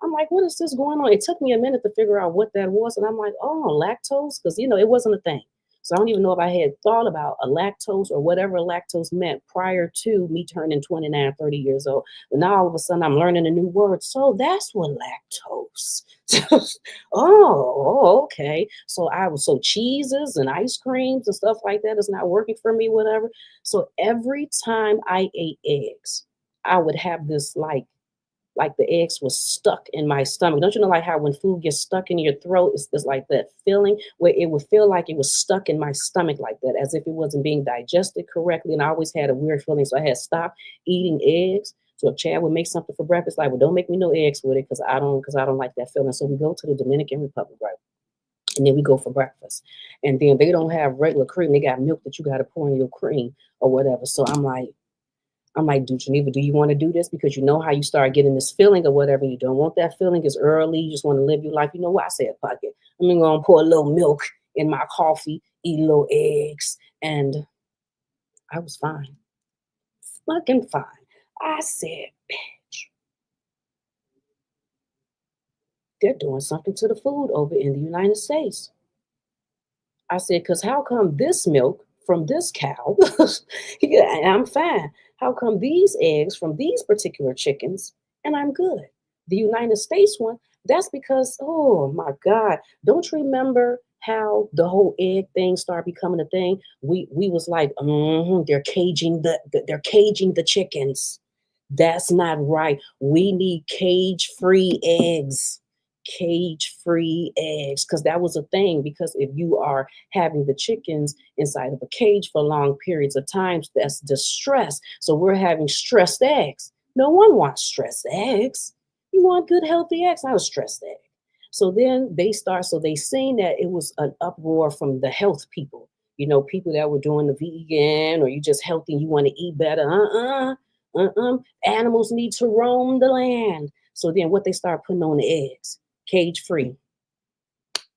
I'm like, what is this going on? It took me a minute to figure out what that was. And I'm like, oh, lactose? Because, you know, it wasn't a thing. So I don't even know if I had thought about a lactose or whatever lactose meant prior to me turning 29, 30 years old. But now all of a sudden I'm learning a new word. So that's what lactose. Oh, okay. So cheeses and ice creams and stuff like that is not working for me, whatever. So every time I ate eggs, I would have this like the eggs was stuck in my stomach. Don't you know like how when food gets stuck in your throat, it's like that feeling where it would feel like it was stuck in my stomach like that, as if it wasn't being digested correctly. And I always had a weird feeling. So I had stopped eating eggs. So if Chad would make something for breakfast, like, well, don't make me no eggs with it because I don't like that feeling. So we go to the Dominican Republic, right? And then we go for breakfast. And then they don't have regular cream. They got milk that you got to pour in your cream or whatever. So I'm like, I'm like, do Geneva, do you want to do this? Because you know how you start getting this feeling or whatever. You don't want that feeling. It's early. You just want to live your life. You know what? I said, fuck it. I'm going to pour a little milk in my coffee, eat little eggs. And I was fine. Fucking fine. I said, bitch, they're doing something to the food over in the United States. I said, because how come this milk from this cow, yeah, and I'm fine. How come these eggs from these particular chickens, and I'm good? The United States one, that's because, oh my God, don't you remember how the whole egg thing started becoming a thing? We was like, they're caging the chickens. That's not right. We need cage-free eggs. Cage-free eggs, because that was a thing. Because if you are having the chickens inside of a cage for long periods of time, that's distress. So we're having stressed eggs. No one wants stressed eggs. You want good, healthy eggs, not a stressed egg. So then so they seen that it was an uproar from the health people. People that were doing the vegan, or you just healthy, you want to eat better. Animals need to roam the land. So then what they start putting on the eggs? Cage free.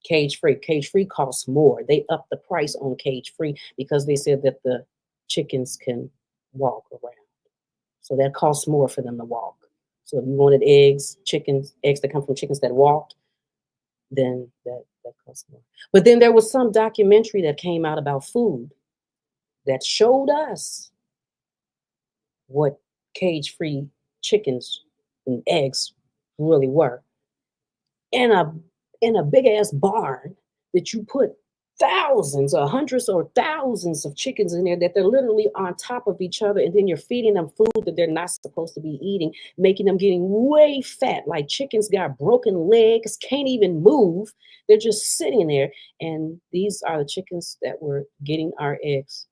Cage free. Cage free costs more. They upped the price on cage free because they said that the chickens can walk around. So that costs more for them to walk. So if you wanted eggs that come from chickens that walked, then that costs more. But then there was some documentary that came out about food that showed us what cage free chickens and eggs really were. In a big ass barn that you put thousands or hundreds or thousands of chickens in there, that they're literally on top of each other, and then you're feeding them food that they're not supposed to be eating, making them getting way fat. Like chickens got broken legs, can't even move. They're just sitting there. And these are the chickens that were getting our eggs.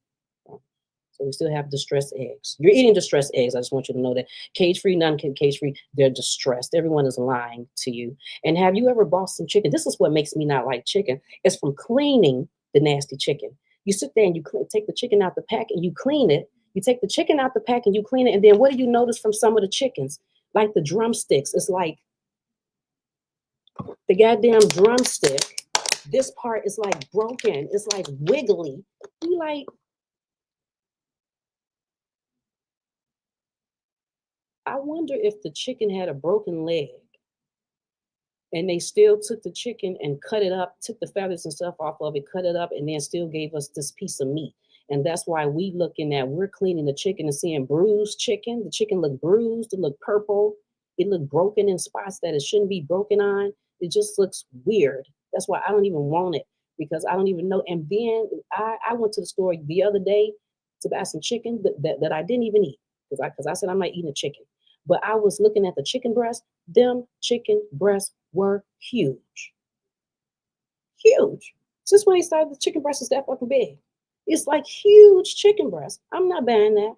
So we still have distressed eggs. You're eating distressed eggs. I just want you to know that. Cage-free, non-cage-free, they're distressed. Everyone is lying to you. And have you ever bought some chicken? This is what makes me not like chicken. It's from cleaning the nasty chicken. You sit there and you take the chicken out the pack and you clean it. You take the chicken out the pack and you clean it. And then what do you notice from some of the chickens? Like the drumsticks. It's like the goddamn drumstick. This part is like broken. It's like wiggly. You like, I wonder if the chicken had a broken leg and they still took the chicken and cut it up, took the feathers and stuff off of it, cut it up, and then still gave us this piece of meat. And that's why we're cleaning the chicken and seeing bruised chicken. The chicken looked bruised, it looked purple, it looked broken in spots that it shouldn't be broken on. It just looks weird. That's why I don't even want it, because I don't even know. And then I went to the store the other day to buy some chicken that I didn't even eat, because I said I'm not eating a chicken. But I was looking at the chicken breast. Them chicken breasts were huge. Huge. Since when they started, the chicken breast is that fucking big. It's like huge chicken breast. I'm not buying that.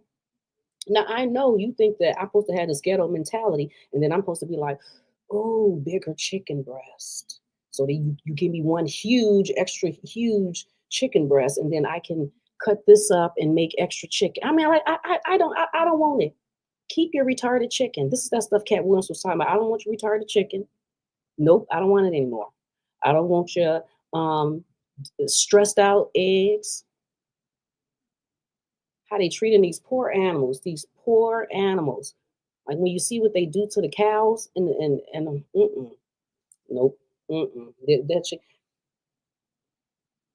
Now, I know you think that I'm supposed to have this ghetto mentality, and then I'm supposed to be like, oh, bigger chicken breast. So that you give me one huge, extra huge chicken breast, and then I can cut this up and make extra chicken. I mean, like, I don't want it. Keep your retarded chicken. This is that stuff Cat Williams was talking about. I don't want your retarded chicken. Nope, I don't want it anymore. I don't want your stressed out eggs. How they treating these poor animals, Like when you see what they do to the cows nope,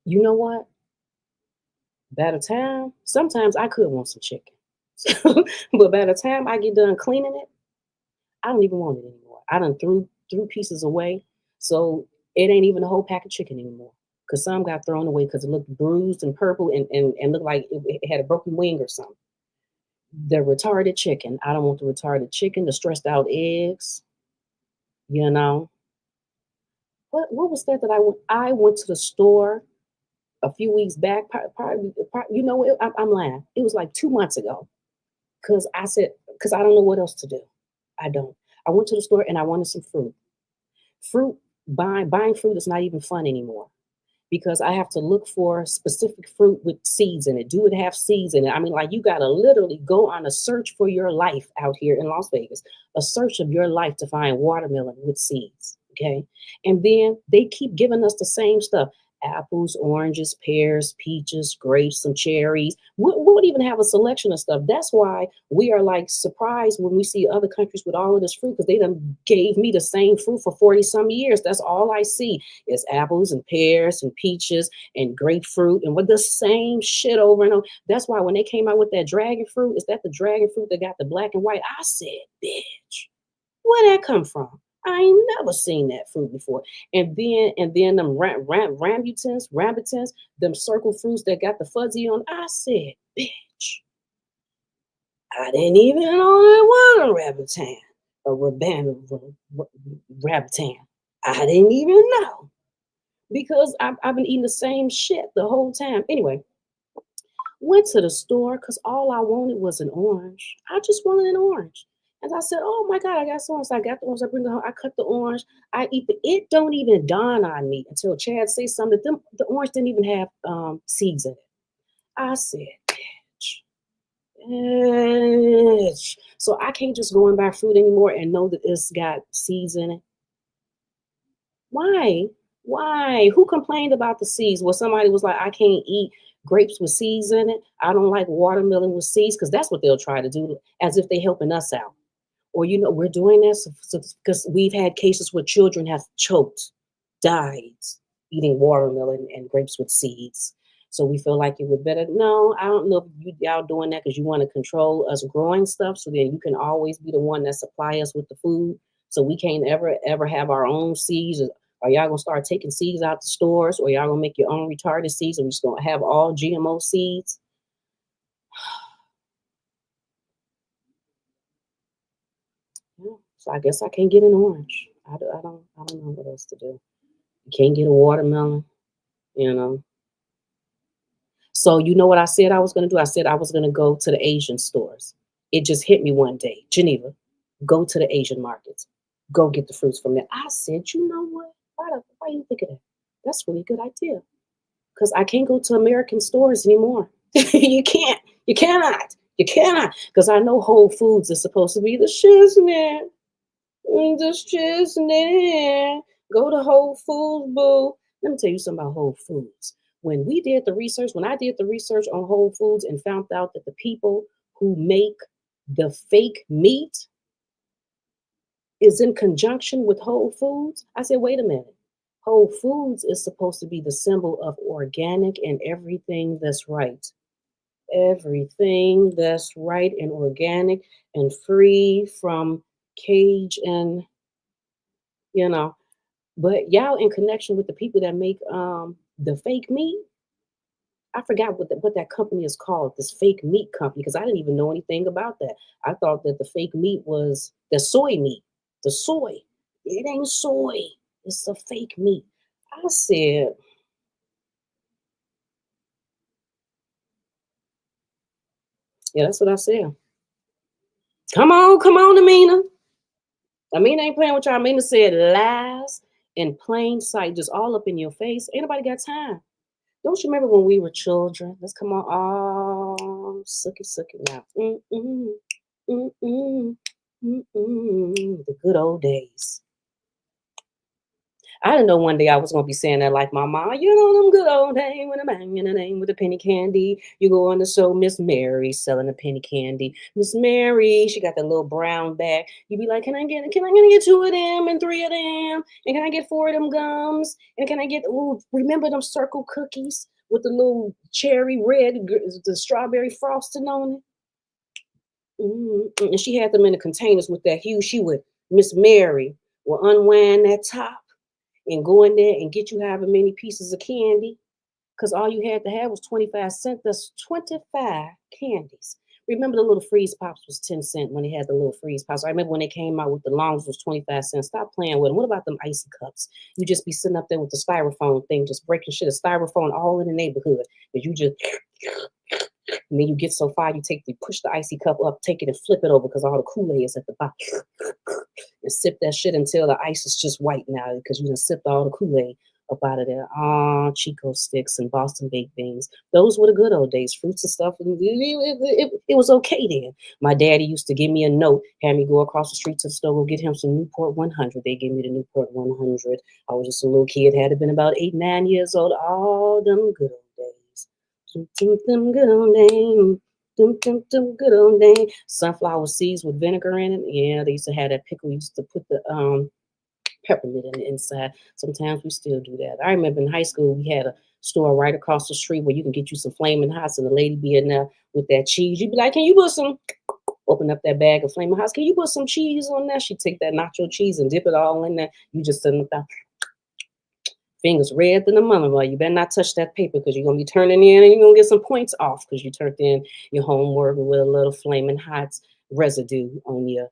you know what? By the time, sometimes I could want some chicken, but by the time I get done cleaning it, I don't even want it anymore. I done threw pieces away, so it ain't even a whole pack of chicken anymore. Cause some got thrown away because it looked bruised and purple and looked like it had a broken wing or something. The retarded chicken. I don't want the retarded chicken. The stressed out eggs. You know what was that I went? I went to the store a few weeks back. Probably, you know what? I'm lying. It was like 2 months ago. Cause I said, cause I don't know what else to do. I don't. I went to the store and I wanted some fruit. Buying fruit is not even fun anymore. because I have to look for specific fruit with seeds in it. Do it have seeds in it? I mean, like you got to literally go on a search for your life out here in Las Vegas, a search of your life to find watermelon with seeds. Okay. And then they keep giving us the same stuff: apples, oranges, pears, peaches, grapes, some cherries. We would even have a selection of stuff. That's why we are like surprised when we see other countries with all of this fruit, because they done gave me the same fruit for 40 some years. That's all I see is apples and pears and peaches and grapefruit and with the same shit over and over. That's why when they came out with that dragon fruit, is that the dragon fruit that got the black and white? I said, bitch, where that come from? I ain't never seen that fruit before. And then them rambutans, them circle fruits that got the fuzzy on. I said, bitch, I didn't even know there was a rambutan, a rambutan. I didn't even know, because I've been eating the same shit the whole time. Anyway, went to the store because all I wanted was an orange. I just wanted an orange. And I said, oh my God, I got some orange. So I got the orange. I bring it home. I cut the orange. I eat it. Don't even dawn on me until Chad says something. The orange didn't even have seeds in it. I said, bitch, bitch. So I can't just go and buy fruit anymore and know that it's got seeds in it. Why? Why? Who complained about the seeds? Well, somebody was like, I can't eat grapes with seeds in it. I don't like watermelon with seeds, because that's what they'll try to do, as if they're helping us out. Or, we're doing this because we've had cases where children have choked, died eating watermelon and grapes with seeds. So we feel like it would better. No, I don't know if y'all doing that because you want to control us growing stuff, so then you can always be the one that supply us with the food. So we can't ever have our own seeds. Or y'all gonna start taking seeds out the stores, or y'all gonna make your own retarded seeds, and we're just gonna have all GMO seeds? Yeah. So I guess I can't get an orange. I don't know what else to do. You can't get a watermelon, you know. So you know what I said I was gonna do? I said I was gonna go to the Asian stores. It just hit me one day. Geneva, go to the Asian markets. Go get the fruits from there. I said, you know what? Why you think of that? That's a really good idea. Because I can't go to American stores anymore. You can't. You cannot. You cannot. Because I know Whole Foods is supposed to be the shiznit. The shiznit. Go to Whole Foods, boo. Let me tell you something about Whole Foods. When I did the research on Whole Foods and found out that the people who make the fake meat is in conjunction with Whole Foods, I said, wait a minute. Whole Foods is supposed to be the symbol of organic and everything that's right. Everything that's right and organic and free from cage and, you know, but y'all in connection with the people that make the fake meat. I forgot what that company is called, this fake meat company, because I didn't even know anything about that. I thought that the fake meat was the soy meat. The soy. It ain't soy. It's a fake meat. I said, yeah, that's what I said. Come on, Amina. Amina ain't playing with y'all. Amina said lies in plain sight, just all up in your face. Ain't nobody got time. Don't you remember when we were children? Let's come on. Oh, suck it now. The good old days. I didn't know one day I was gonna be saying that like my mom. You know them good old days with a bang in the name with the penny candy. You go on the show, Miss Mary selling the penny candy. Miss Mary, she got that little brown bag. You be like, can I get 2 of them and 3 of them? And can I get 4 of them gums? And can I get remember them circle cookies with the little cherry red, the strawberry frosting on it? And she had them in the containers with that hue. She would, Miss Mary will unwind that top and go in there and get you however many pieces of candy, because all you had to have was 25 cents. That's 25 candies. Remember the little freeze pops was 10 cents when they had the little freeze pops. I remember when they came out with the longs was 25 cents. Stop playing with them. What about them icy cups? You just be sitting up there with the styrofoam thing, just breaking shit of styrofoam all in the neighborhood. But you just, and then you get so far, you push the icy cup up, take it and flip it over because all the Kool-Aid is at the bottom. And sip that shit until the ice is just white now because you done sipped all the Kool-Aid. up out of there. Ah, Chico sticks and Boston baked beans. Those were the good old days. Fruits and stuff. It was okay then. My daddy used to give me a note, had me go across the street to the store, go get him some Newport 100. They gave me the Newport 100. I was just a little kid, had to been about 8, 9 years old. All them good old days. Them good old days. Them good old days. Sunflower seeds with vinegar in it. Yeah, they used to have that pickle. We used to put the peppermint in the inside. Sometimes we still do that. I remember in high school we had a store right across the street where you can get you some flaming hots, and the lady be in there with that cheese. You'd be like, "Can you put some?" Open up that bag of flaming hots. Can you put some cheese on that? She take that nacho cheese and dip it all in there. You just sitting there, fingers red than a mama. Well, you better not touch that paper because you're gonna be turning in and you're gonna get some points off because you turned in your homework with a little flaming hot residue on your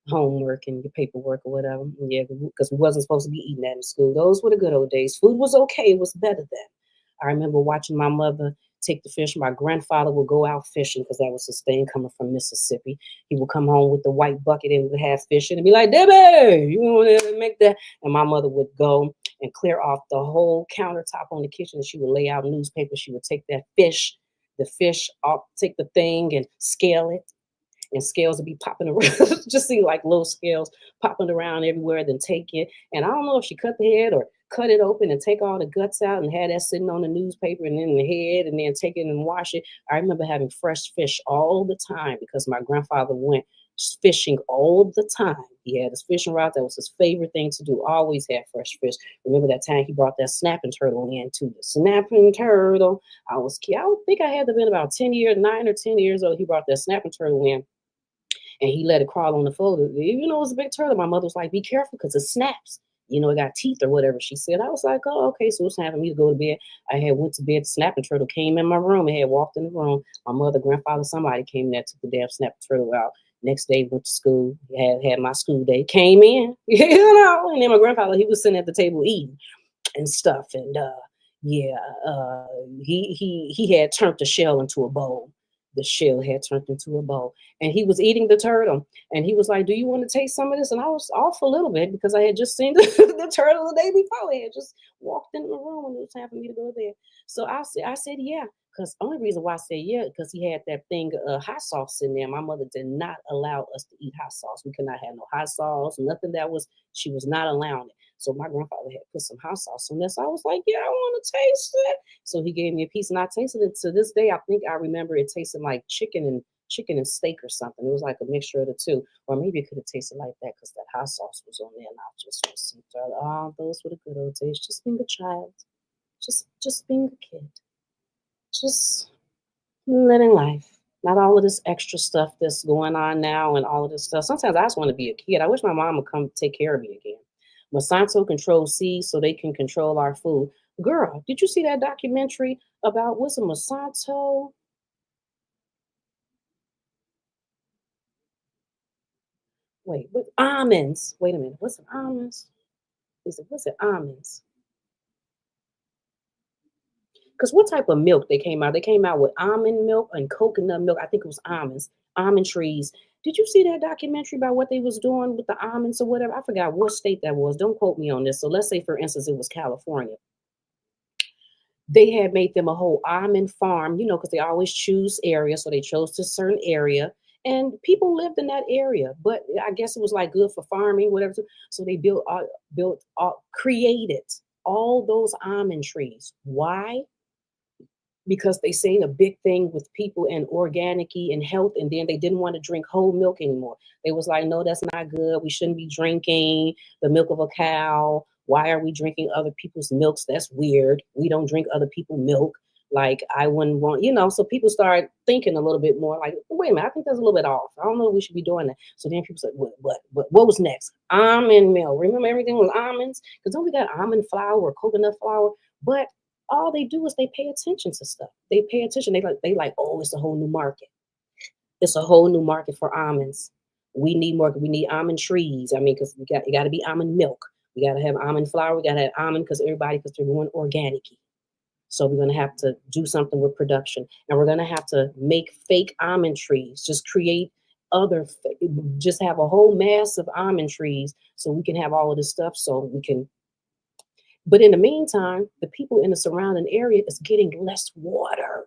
homework and your paperwork or whatever. Yeah, because we wasn't supposed to be eating that in school. Those were the good old days. Food was okay. It was better then. I remember watching my mother take the fish. My grandfather would go out fishing because that was his thing coming from Mississippi. He would come home with the white bucket and would have fish and be like, Debbie, you want to make that? And my mother would go and clear off the whole countertop on the kitchen. And she would lay out newspaper. She would take that fish, the fish off, take the thing and scale it. And scales would be popping around, just see like little scales popping around everywhere, then take it. And I don't know if she cut the head or cut it open and take all the guts out and had that sitting on the newspaper and then the head and then take it and wash it. I remember having fresh fish all the time because my grandfather went fishing all the time. He had his fishing rod. That was his favorite thing to do. Always had fresh fish. Remember that time he brought that snapping turtle in too. The snapping turtle. I was kid. I don't think I had to been about 10 years, 9 or 10 years old. He brought that snapping turtle in and he let it crawl on the floor. You know, it was a big turtle. My mother was like, be careful because it snaps. You know, it got teeth or whatever she said. I was like, oh, okay. So it's time for me to go to bed. I had went to bed. The snapping turtle came in my room and had walked in the room. My mother, grandfather, somebody came in there, took the damn snapping turtle out. Next day, went to school, had my school day, came in, you know, and then my grandfather, he was sitting at the table eating and stuff. And yeah, he had turned the shell into a bowl. The shell had turned into a bowl, and he was eating the turtle. And he was like, "Do you want to taste some of this?" And I was off a little bit because I had just seen the turtle the day before. I had just walked into the room and it was time for me to go there. So I said, "Yeah." Because only reason why I said yeah, because he had that thing hot sauce in there. My mother did not allow us to eat hot sauce. We could not have no hot sauce, nothing that was. She was not allowing it. So my grandfather had put some hot sauce on this. I was like, yeah, I want to taste it. So he gave me a piece and I tasted it. To this day, I think I remember it tasted like chicken and steak or something. It was like a mixture of the two. Or maybe it could have tasted like that because that hot sauce was on there and I just was oh, those were the good old days. Just being a child. Just being a kid. Just living life. Not all of this extra stuff that's going on now and all of this stuff. Sometimes I just want to be a kid. I wish my mom would come take care of me again. Monsanto controls seeds so they can control our food. Girl, did you see that documentary about what's a Monsanto? Wait, what almonds? Wait a minute. What's it? Almonds? What's it? Almonds? Because what type of milk they came out? They came out with almond milk and coconut milk. I think it was almonds, almond trees. Did you see that documentary about what they was doing with the almonds or whatever? I forgot what state that was. Don't quote me on this. So let's say, for instance, it was California. They had made them a whole almond farm, you know, because they always choose area. So they chose a certain area and people lived in that area. But I guess it was like good for farming, whatever. So they created all those almond trees. Why? Because they seen a big thing with people and organicy and health, and then they didn't want to drink whole milk anymore. They was like, no, that's not good. We shouldn't be drinking the milk of a cow. Why are we drinking other people's milks? That's weird. We don't drink other people's milk. Like I wouldn't want, you know. So people start thinking a little bit more. Like, wait a minute, I think that's a little bit off. I don't know if we should be doing that. So then people said, what was next? Almond milk. Remember everything was almonds? Because don't we got almond flour or coconut flour? But all they do is they pay attention to stuff. They pay attention. They like, oh, it's a whole new market. It's a whole new market for almonds. We need more. We need almond trees. I mean, because it got to be almond milk. We got to have almond flour. We got to have almond because they're going organic. So we're going to have to do something with production, and we're going to have to make fake almond trees. Just create just have a whole mass of almond trees so we can have all of this stuff. So we can But in the meantime, the people in the surrounding area is getting less water.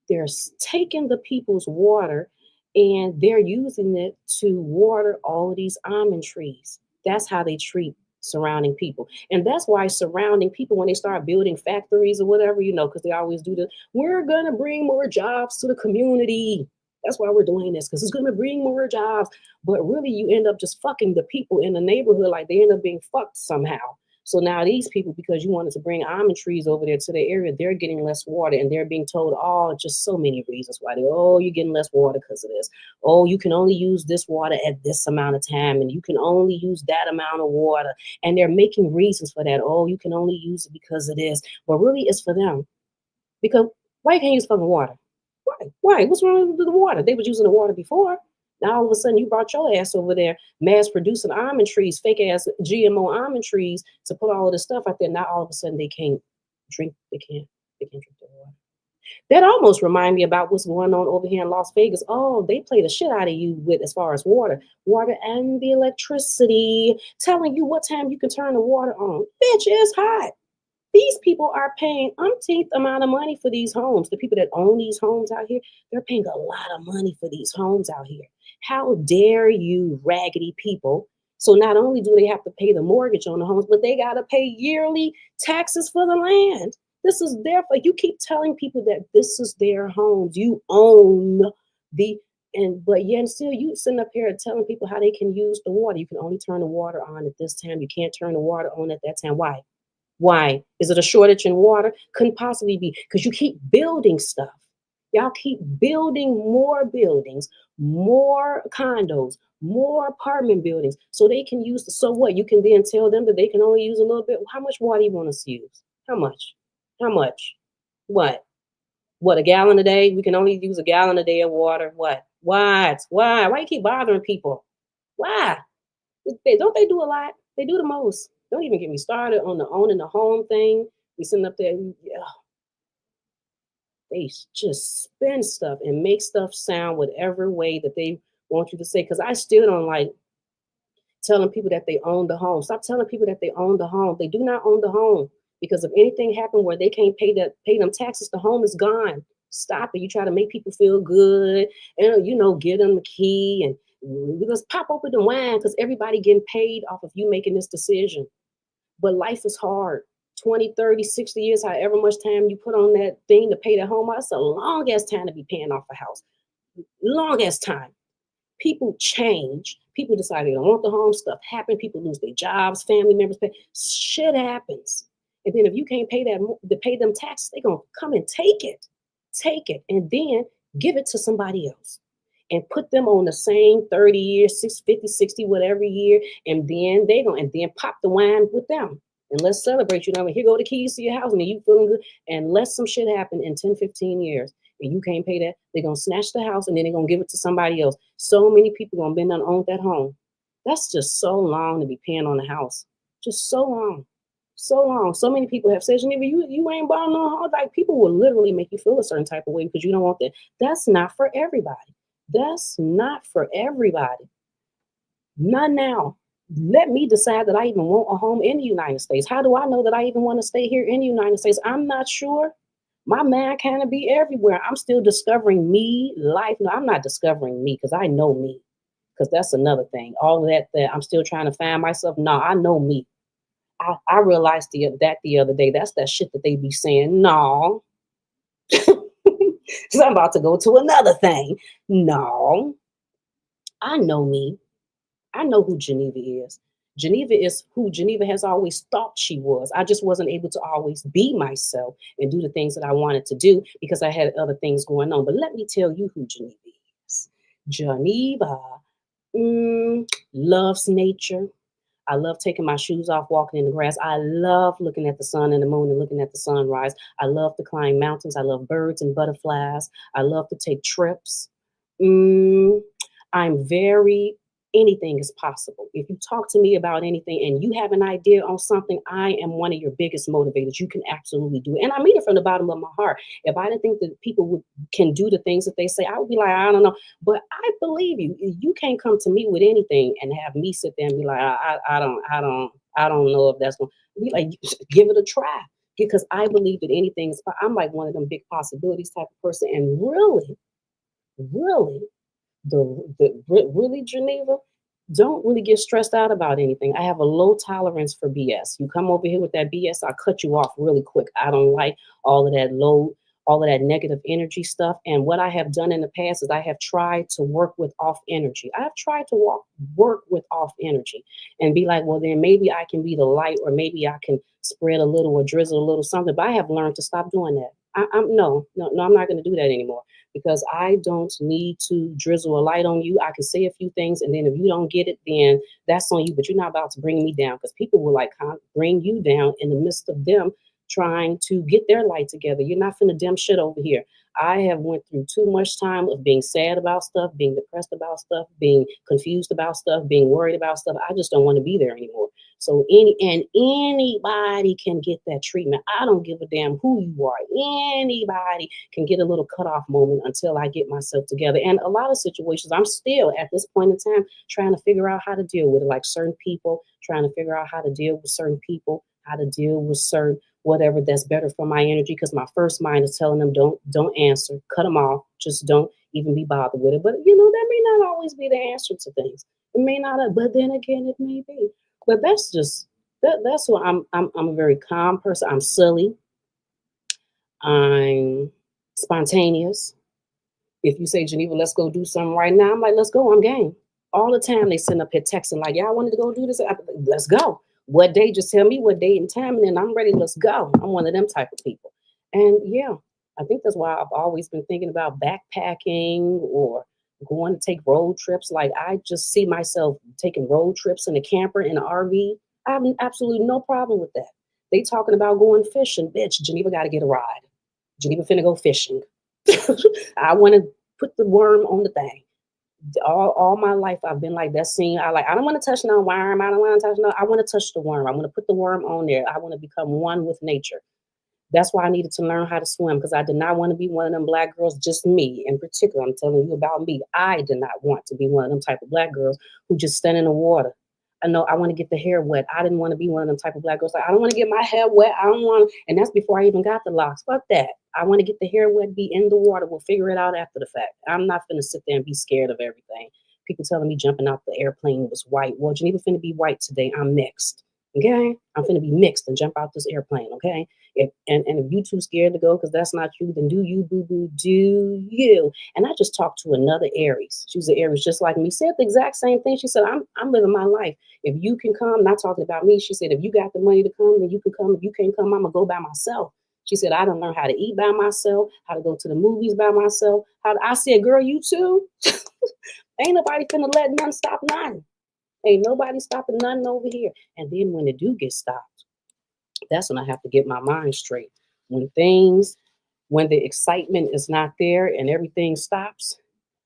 They're taking the people's water and they're using it to water all of these almond trees. That's how they treat surrounding people. And that's why surrounding people, when they start building factories or whatever, because they always do this, we're going to bring more jobs to the community. That's why we're doing this, because it's going to bring more jobs. But really, you end up just fucking the people in the neighborhood, like they end up being fucked somehow. So now these people, because you wanted to bring almond trees over there to the area, they're getting less water and they're being told, oh, just so many reasons why you're getting less water because of this. Oh, you can only use this water at this amount of time and you can only use that amount of water. And they're making reasons for that. Oh, you can only use it because of this. But really it's for them. Because why you can't use fucking water? Why? Why? What's wrong with the water? They was using the water before. Now all of a sudden you brought your ass over there, mass producing almond trees, fake ass GMO almond trees to put all of this stuff out there. Now all of a sudden they can't drink. They can't drink the water. That almost remind me about what's going on over here in Las Vegas. Oh, they play the shit out of you with as far as water and the electricity, telling you what time you can turn the water on. Bitch, it's hot. These people are paying umpteenth amount of money for these homes. The people that own these homes out here, they're paying a lot of money for these homes out here. How dare you, raggedy people? So not only do they have to pay the mortgage on the homes, but they got to pay yearly taxes for the land. This is their, you keep telling people that this is their homes. You own the, but yet still you sitting up here telling people how they can use the water. You can only turn the water on at this time. You can't turn the water on at that time. Why? Why? Is it a shortage in water? Couldn't possibly be, because you keep building stuff. Y'all keep building more buildings, more condos, more apartment buildings, so they can use the, so what? You can then tell them that they can only use a little bit. How much water you want us to use? How much? How much? What? What, a gallon a day? We can only use a gallon a day of water. What? What? Why? Why you keep bothering people? Why? Don't they do a lot? They do the most. Don't even get me started on the owning the home thing. We sitting up there, yeah, they just spin stuff and make stuff sound whatever way that they want you to say. Because I still don't like telling people that they own the home. Stop telling people that they own the home. They do not own the home, because if anything happened where they can't pay them taxes, the home is gone. Stop it. You try to make people feel good and give them the key and just pop open the wine, because everybody getting paid off of you making this decision. But life is hard. 20, 30, 60 years, however much time you put on that thing to pay that home out, it's a long ass time to be paying off a house. Long ass time. People change. People decide they don't want the home. Stuff happen. People lose their jobs. Family members pay. Shit happens. And then if you can't pay pay them taxes, they're gonna come and take it, and then give it to somebody else and put them on the same 30 years, 50, 60, whatever year, and then pop the wine with them. And let's celebrate, here go the keys to your house, and you feeling good. And let some shit happen in 10, 15 years, and you can't pay that, they're gonna snatch the house and then they're gonna give it to somebody else. So many people gonna been done own that home. That's just so long to be paying on a house. Just so long. So long. So many people have said, Geneva, you ain't buying no home. Like, people will literally make you feel a certain type of way because you don't want that. That's not for everybody. That's not for everybody. Not now. Let me decide that I even want a home in the United States. How do I know that I even want to stay here in the United States? I'm not sure. My mind kind of be everywhere. I'm still discovering me, life. No, I'm not discovering me because I know me. Because that's another thing. All of that I'm still trying to find myself. No, I know me. I realized that the other day. That's that shit that they be saying. No. So I'm about to go to another thing. No. I know me. I know who Geneva is. Geneva is who Geneva has always thought she was. I just wasn't able to always be myself and do the things that I wanted to do because I had other things going on. But let me tell you who Geneva is. Geneva loves nature. I love taking my shoes off, walking in the grass. I love looking at the sun and the moon and looking at the sunrise. I love to climb mountains. I love birds and butterflies. I love to take trips. I'm very anything is possible. If you talk to me about anything and you have an idea on something, I am one of your biggest motivators. You can absolutely do it. And I mean it from the bottom of my heart. If I didn't think that people can do the things that they say, I would be like, I don't know. But I believe you. You can't come to me with anything and have me sit there and be like, I don't know if that's going to be like, give it a try. Because I believe that anything is, I'm like one of them big possibilities type of person. And really, really, really, Geneva, don't really get stressed out about anything. I have a low tolerance for BS. You come over here with that BS, I'll cut you off really quick. I don't like all of that all of that negative energy stuff. And what I have done in the past is I have tried to work with off energy. I've tried to work with off energy and be like, well, then maybe I can be the light, or maybe I can spread a little or drizzle a little something. But I have learned to stop doing that. I'm I'm not going to do that anymore, because I don't need to drizzle a light on you. I can say a few things, and then if you don't get it, then that's on you. But you're not about to bring me down, because people will like bring you down in the midst of them trying to get their light together. You're not finna dim shit over here. I have went through too much time of being sad about stuff, being depressed about stuff, being confused about stuff, being worried about stuff. I just don't want to be there anymore. So anybody can get that treatment. I don't give a damn who you are. Anybody can get a little cutoff moment until I get myself together. And a lot of situations, I'm still at this point in time trying to figure out how to deal with it. Like certain people, trying to figure out how to deal with certain people, how to deal with certain whatever that's better for my energy. Because my first mind is telling them don't answer, cut them off, just don't even be bothered with it. But that may not always be the answer to things. It may not, but then again, it may be. But that's just that's what I'm a very calm person. I'm silly. I'm spontaneous. If you say, Geneva, let's go do something right now, I'm like, let's go. I'm game. All the time they send up here texting like, yeah, I wanted to go do this. Let's go. What day? Just tell me what date and time, and then I'm ready. Let's go. I'm one of them type of people. And yeah, I think that's why I've always been thinking about backpacking or going to take road trips. Like I just see myself taking road trips in a camper, in an RV. I have absolutely no problem with that. They talking about going fishing. Bitch, Geneva got to get a ride. Geneva finna go fishing. I want to put the worm on the thing. All my life I've been like that scene. I don't want to touch no worm. I don't want to touch no. I want to touch the worm. I want to put the worm on there. I want to become one with nature. That's why I needed to learn how to swim, because I did not want to be one of them black girls, just me in particular. I'm telling you about me. I did not want to be one of them type of black girls who just stand in the water. I know I want to get the hair wet. I didn't want to be one of them type of black girls. Like, I don't want to get my hair wet. I don't want to, and that's before I even got the locks. Fuck that. I want to get the hair wet, be in the water. We'll figure it out after the fact. I'm not finna sit there and be scared of everything. People telling me jumping out the airplane was white. Well, Geneva finna be white today. I'm mixed. Okay? I'm finna be mixed and jump out this airplane. Okay? And if you too scared to go because that's not you, then do you, boo boo, do you. And I just talked to another Aries. She was an Aries just like me. Said the exact same thing. She said, I'm living my life. If you can come, not talking about me. She said, if you got the money to come, then you can come. If you can't come, I'm gonna go by myself. She said, I done learned how to eat by myself, how to go to the movies by myself. I said, girl, you too? Ain't nobody finna let none stop none. Ain't nobody stopping nothing over here. And then when it do get stopped, that's when I have to get my mind straight. When the excitement is not there and everything stops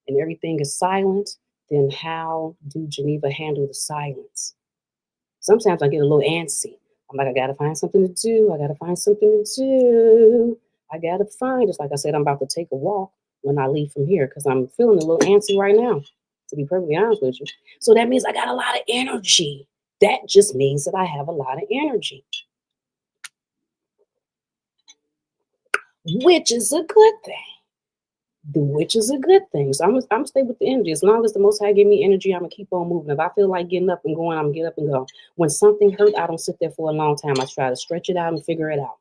and everything is silent, then how do Geneva handle the silence? Sometimes I get a little antsy. I'm like, I gotta find something to do. I gotta find something to do. I gotta find, just like I said, I'm about to take a walk when I leave from here because I'm feeling a little antsy right now, to be perfectly honest with you. So that means I got a lot of energy. That just means that I have a lot of energy, which is a good thing. Which is a good thing. So I'm gonna stay with the energy. As long as the Most High give me energy, I'm gonna keep on moving. If I feel like getting up and going, I'm gonna get up and go. When something hurt, I don't sit there for a long time. I try to stretch it out and figure it out.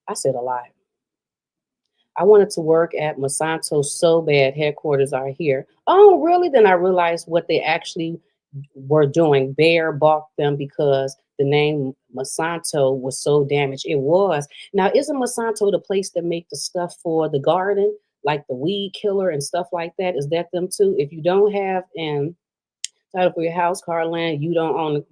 I said a lot. I wanted to work at Monsanto so bad. Headquarters are here. Oh, really? Then I realized what they actually were doing. Bayer bought them because the name Monsanto was so damaged. It was. Now, isn't Monsanto the place that make the stuff for the garden, like the weed killer and stuff like that? Is that them too? If you don't have an title for your house, car, land, you don't own it.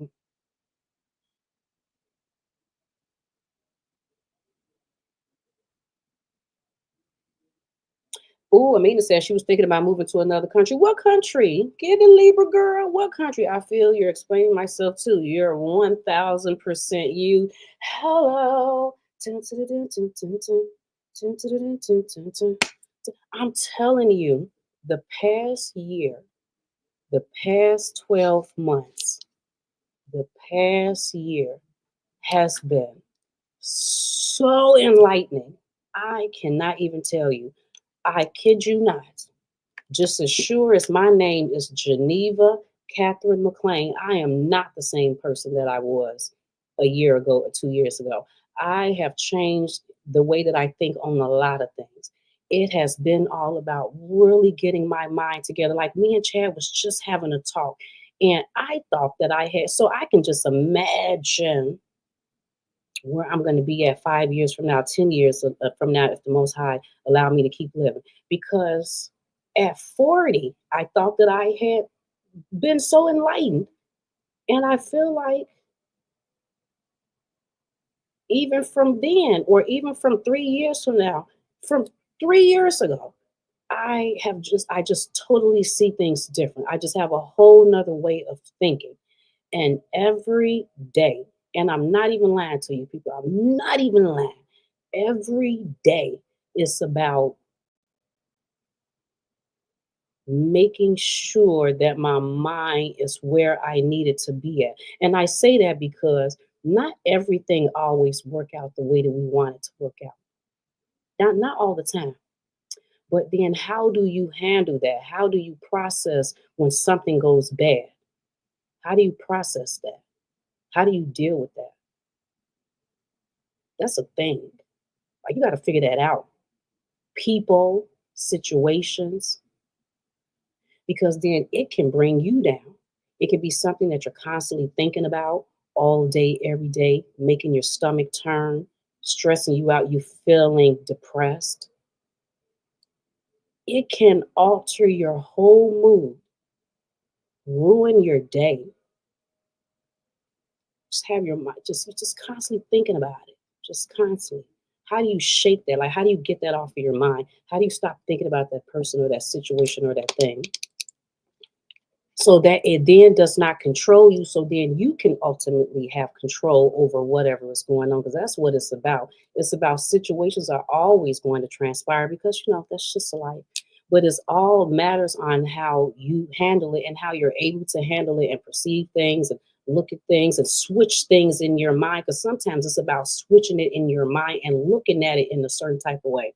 Ooh, Amina said she was thinking about moving to another country. What country? Get in Libra, girl. What country? I feel you're explaining myself too. You're 1000% you. Hello. Dun, dun, dun, dun, dun, dun. Dun, dun, dun, dun, dun, dun, dun. I'm telling you, the past year, the past 12 months, the past year has been so enlightening. I cannot even tell you. I kid you not. Just as sure as my name is Geneva Catherine McLean, I am not the same person that I was a year ago or 2 years ago. I have changed the way that I think on a lot of things. It has been all about really getting my mind together. Like me and Chad was just having a talk, and I thought that I had, so I can just imagine where I'm going to be at 5 years from now, 10 years from now, if the Most High allow me to keep living. Because at 40, I thought that I had been so enlightened. And I feel like even from then, or even from 3 years from now, from 3 years ago, I just totally see things different. I just have a whole nother way of thinking. And every day, and I'm not even lying to you people, I'm not even lying. Every day is about making sure that my mind is where I need it to be at. And I say that because not everything always work out the way that we want it to work out. Not all the time. But then how do you handle that? How do you process when something goes bad? How do you process that? How do you deal with that? That's a thing. Like you got to figure that out. People, situations, because then it can bring you down. It can be something that you're constantly thinking about all day, every day, making your stomach turn, stressing you out, you feeling depressed. It can alter your whole mood, ruin your day. Just have your mind, just constantly thinking about it, just constantly. How do you shake that? Like, how do you get that off of your mind? How do you stop thinking about that person or that situation or that thing? So that it then does not control you, so then you can ultimately have control over whatever is going on, because that's what it's about. It's about situations are always going to transpire, because that's just life. But it's all matters on how you handle it and how you're able to handle it and perceive things and look at things and switch things in your mind, because sometimes it's about switching it in your mind and looking at it in a certain type of way.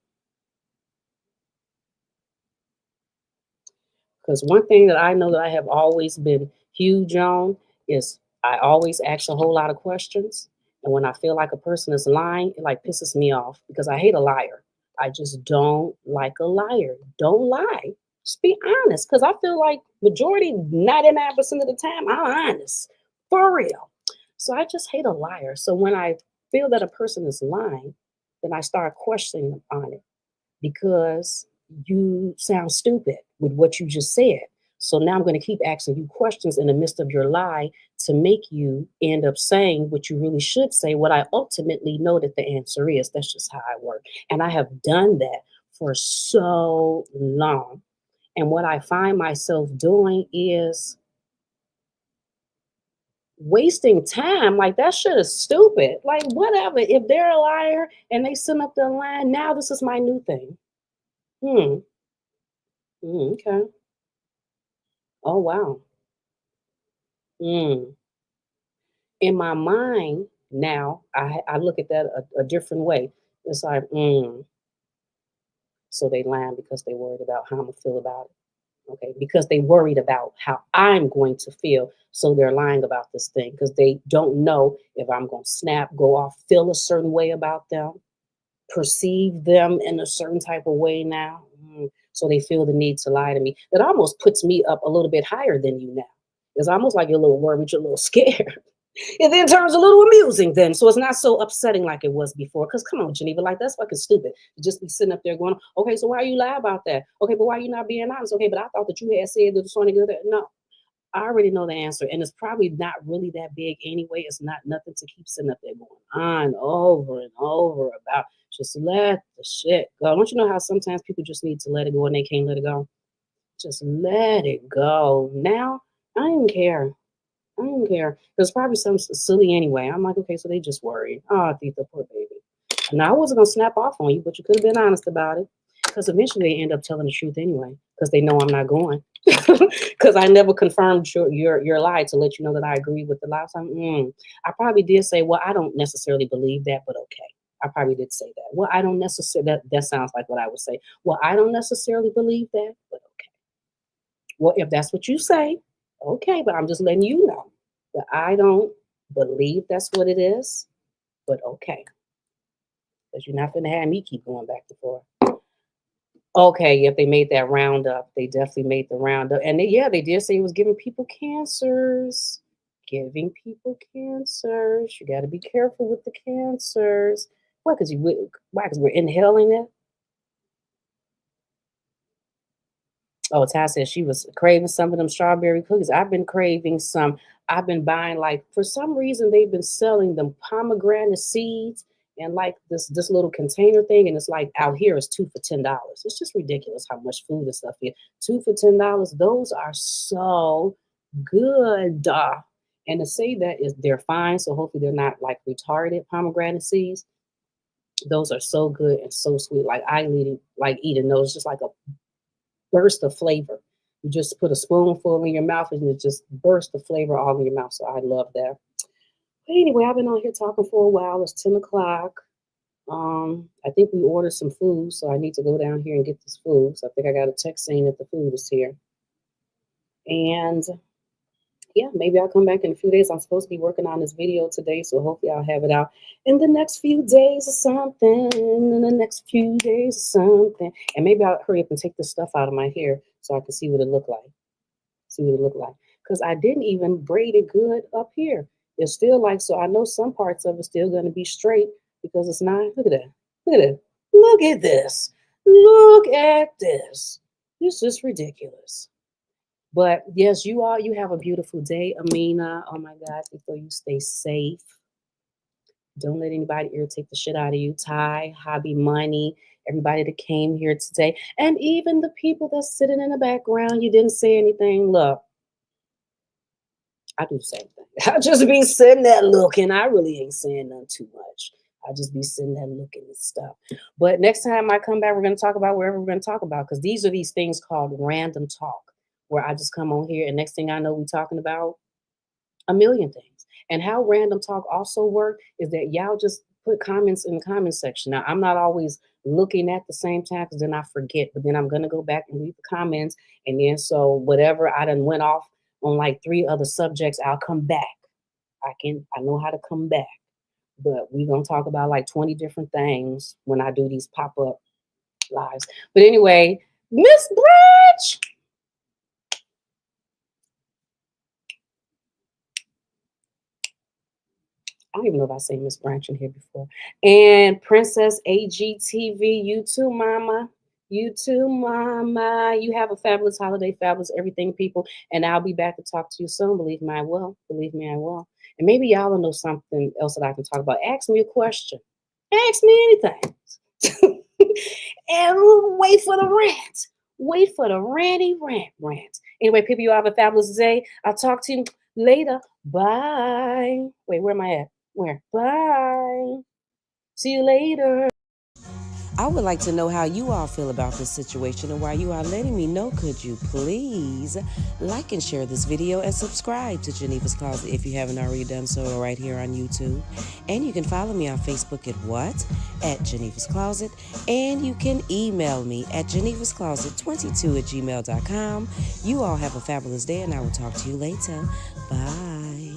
Because one thing that I know that I have always been huge on is I always ask a whole lot of questions. And when I feel like a person is lying, it like pisses me off, because I hate a liar. I just don't like a liar. Don't lie. Just be honest. Because I feel like majority, 99% of the time, I'm honest. For real. So I just hate a liar. So when I feel that a person is lying, then I start questioning them on it, because you sound stupid with what you just said. So now I'm going to keep asking you questions in the midst of your lie to make you end up saying what you really should say, what I ultimately know that the answer is. That's just how I work. And I have done that for so long. And what I find myself doing is wasting time. Like, that shit is stupid. Like, whatever. If they're a liar and they send up the line, now this is my new thing. Hmm. Okay. Oh, wow. Mm. In my mind now, I look at that a different way. It's like, so they lying because they worried about how I'm gonna feel about it. Okay, because they worried about how I'm going to feel. So they're lying about this thing because they don't know if I'm gonna snap, go off, feel a certain way about them, perceive them in a certain type of way now. So they feel the need to lie to me. That almost puts me up a little bit higher than you now. It's almost like you're a little worried, you're a little scared. It then turns a little amusing then. So it's not so upsetting like it was before. Because come on, Geneva, like that's fucking stupid. To just be sitting up there going, okay, so why you lie about that? Okay, but why you not being honest? Okay, but I thought that you had said that it's only good. No, I already know the answer, and it's probably not really that big anyway. It's not nothing to keep sitting up there going on over and over about. Just let the shit go. Don't you know how sometimes people just need to let it go and they can't let it go? Just let it go. Now, I don't care. I don't care. There's probably some silly anyway. I'm like, okay, so they just worried. Oh, Tita, poor baby. Now, I wasn't going to snap off on you, but you could have been honest about it. Because eventually they end up telling the truth anyway. Because they know I'm not going. Because I never confirmed your lie to let you know that I agree with the lie. So I probably did say, well, I don't necessarily believe that, but okay. I probably did say that. Well, I don't necessarily, that sounds like what I would say. Well, I don't necessarily believe that, but okay. Well, if that's what you say, okay, but I'm just letting you know that I don't believe that's what it is, but okay. Because you're not going to have me keep going back and forth. Okay, yep, they made that roundup. They definitely made the roundup. And they did say it was giving people cancers. Giving people cancers. You got to be careful with the cancers. Why? Because we're inhaling it. Oh, Ty said she was craving some of them strawberry cookies. I've been craving some. I've been buying, like, for some reason they've been selling them pomegranate seeds and like this little container thing, and it's like out here it's 2 for $10. It's just ridiculous how much food and stuff is. 2 for $10. Those are so good. And to say that is they're fine, so hopefully they're not like retarded pomegranate seeds. Those are so good and so sweet. Like I like eating those, just like a burst of flavor. You just put a spoonful in your mouth and it just bursts the flavor all in your mouth. So I love that. But anyway, I've been on here talking for a while. It's 10 o'clock. I think we ordered some food, so I need to go down here and get this food. So I think I got a text saying that the food is here. And yeah, maybe I'll come back in a few days. I'm supposed to be working on this video today, so hopefully I'll have it out in the next few days or something. In the next few days or something. And maybe I'll hurry up and take this stuff out of my hair so I can see what it look like. Because I didn't even braid it good up here. It's still like, so I know some parts of it's still going to be straight because it's not. Look at that. Look at it. Look at this. Look at this. It's just ridiculous. But yes, you have a beautiful day, Amina. Oh my God, before you stay safe. Don't let anybody irritate the shit out of you. Ty, Hobby Money, everybody that came here today, and even the people that's sitting in the background, you didn't say anything. Look, I do the same thing. I just be sitting there looking. I really ain't saying nothing too much. I just be sitting there looking at stuff. But next time I come back, we're going to talk about wherever we're going to talk about, because these are these things called random talk, where I just come on here and next thing I know, we're talking about a million things. And how random talk also work is that y'all just put comments in the comment section. Now, I'm not always looking at the same time because then I forget, but then I'm going to go back and read the comments. And then so whatever I done went off on like 3 other subjects, I'll come back. I know how to come back. But we're going to talk about like 20 different things when I do these pop-up lives. But anyway, Miss Bridge. I don't even know if I say Miss Branch in here before. And Princess AGTV, you too, mama. You too, mama. You have a fabulous holiday, fabulous everything, people. And I'll be back to talk to you soon. Believe me, I will. Believe me, I will. And maybe y'all will know something else that I can talk about. Ask me a question. Ask me anything. And wait for the rant. Wait for the ranty rant. Anyway, people, you have a fabulous day. I'll talk to you later. Bye. Wait, where am I at? Where? Bye. See you later. I would like to know how you all feel about this situation, and while you are letting me know, could you please like and share this video and subscribe to Geneva's Closet if you haven't already done so right here on YouTube. And you can follow me on Facebook at Geneva's Closet, and you can email me at GenevasClosett22@gmail.com. You all have a fabulous day, and I will talk to you later. Bye.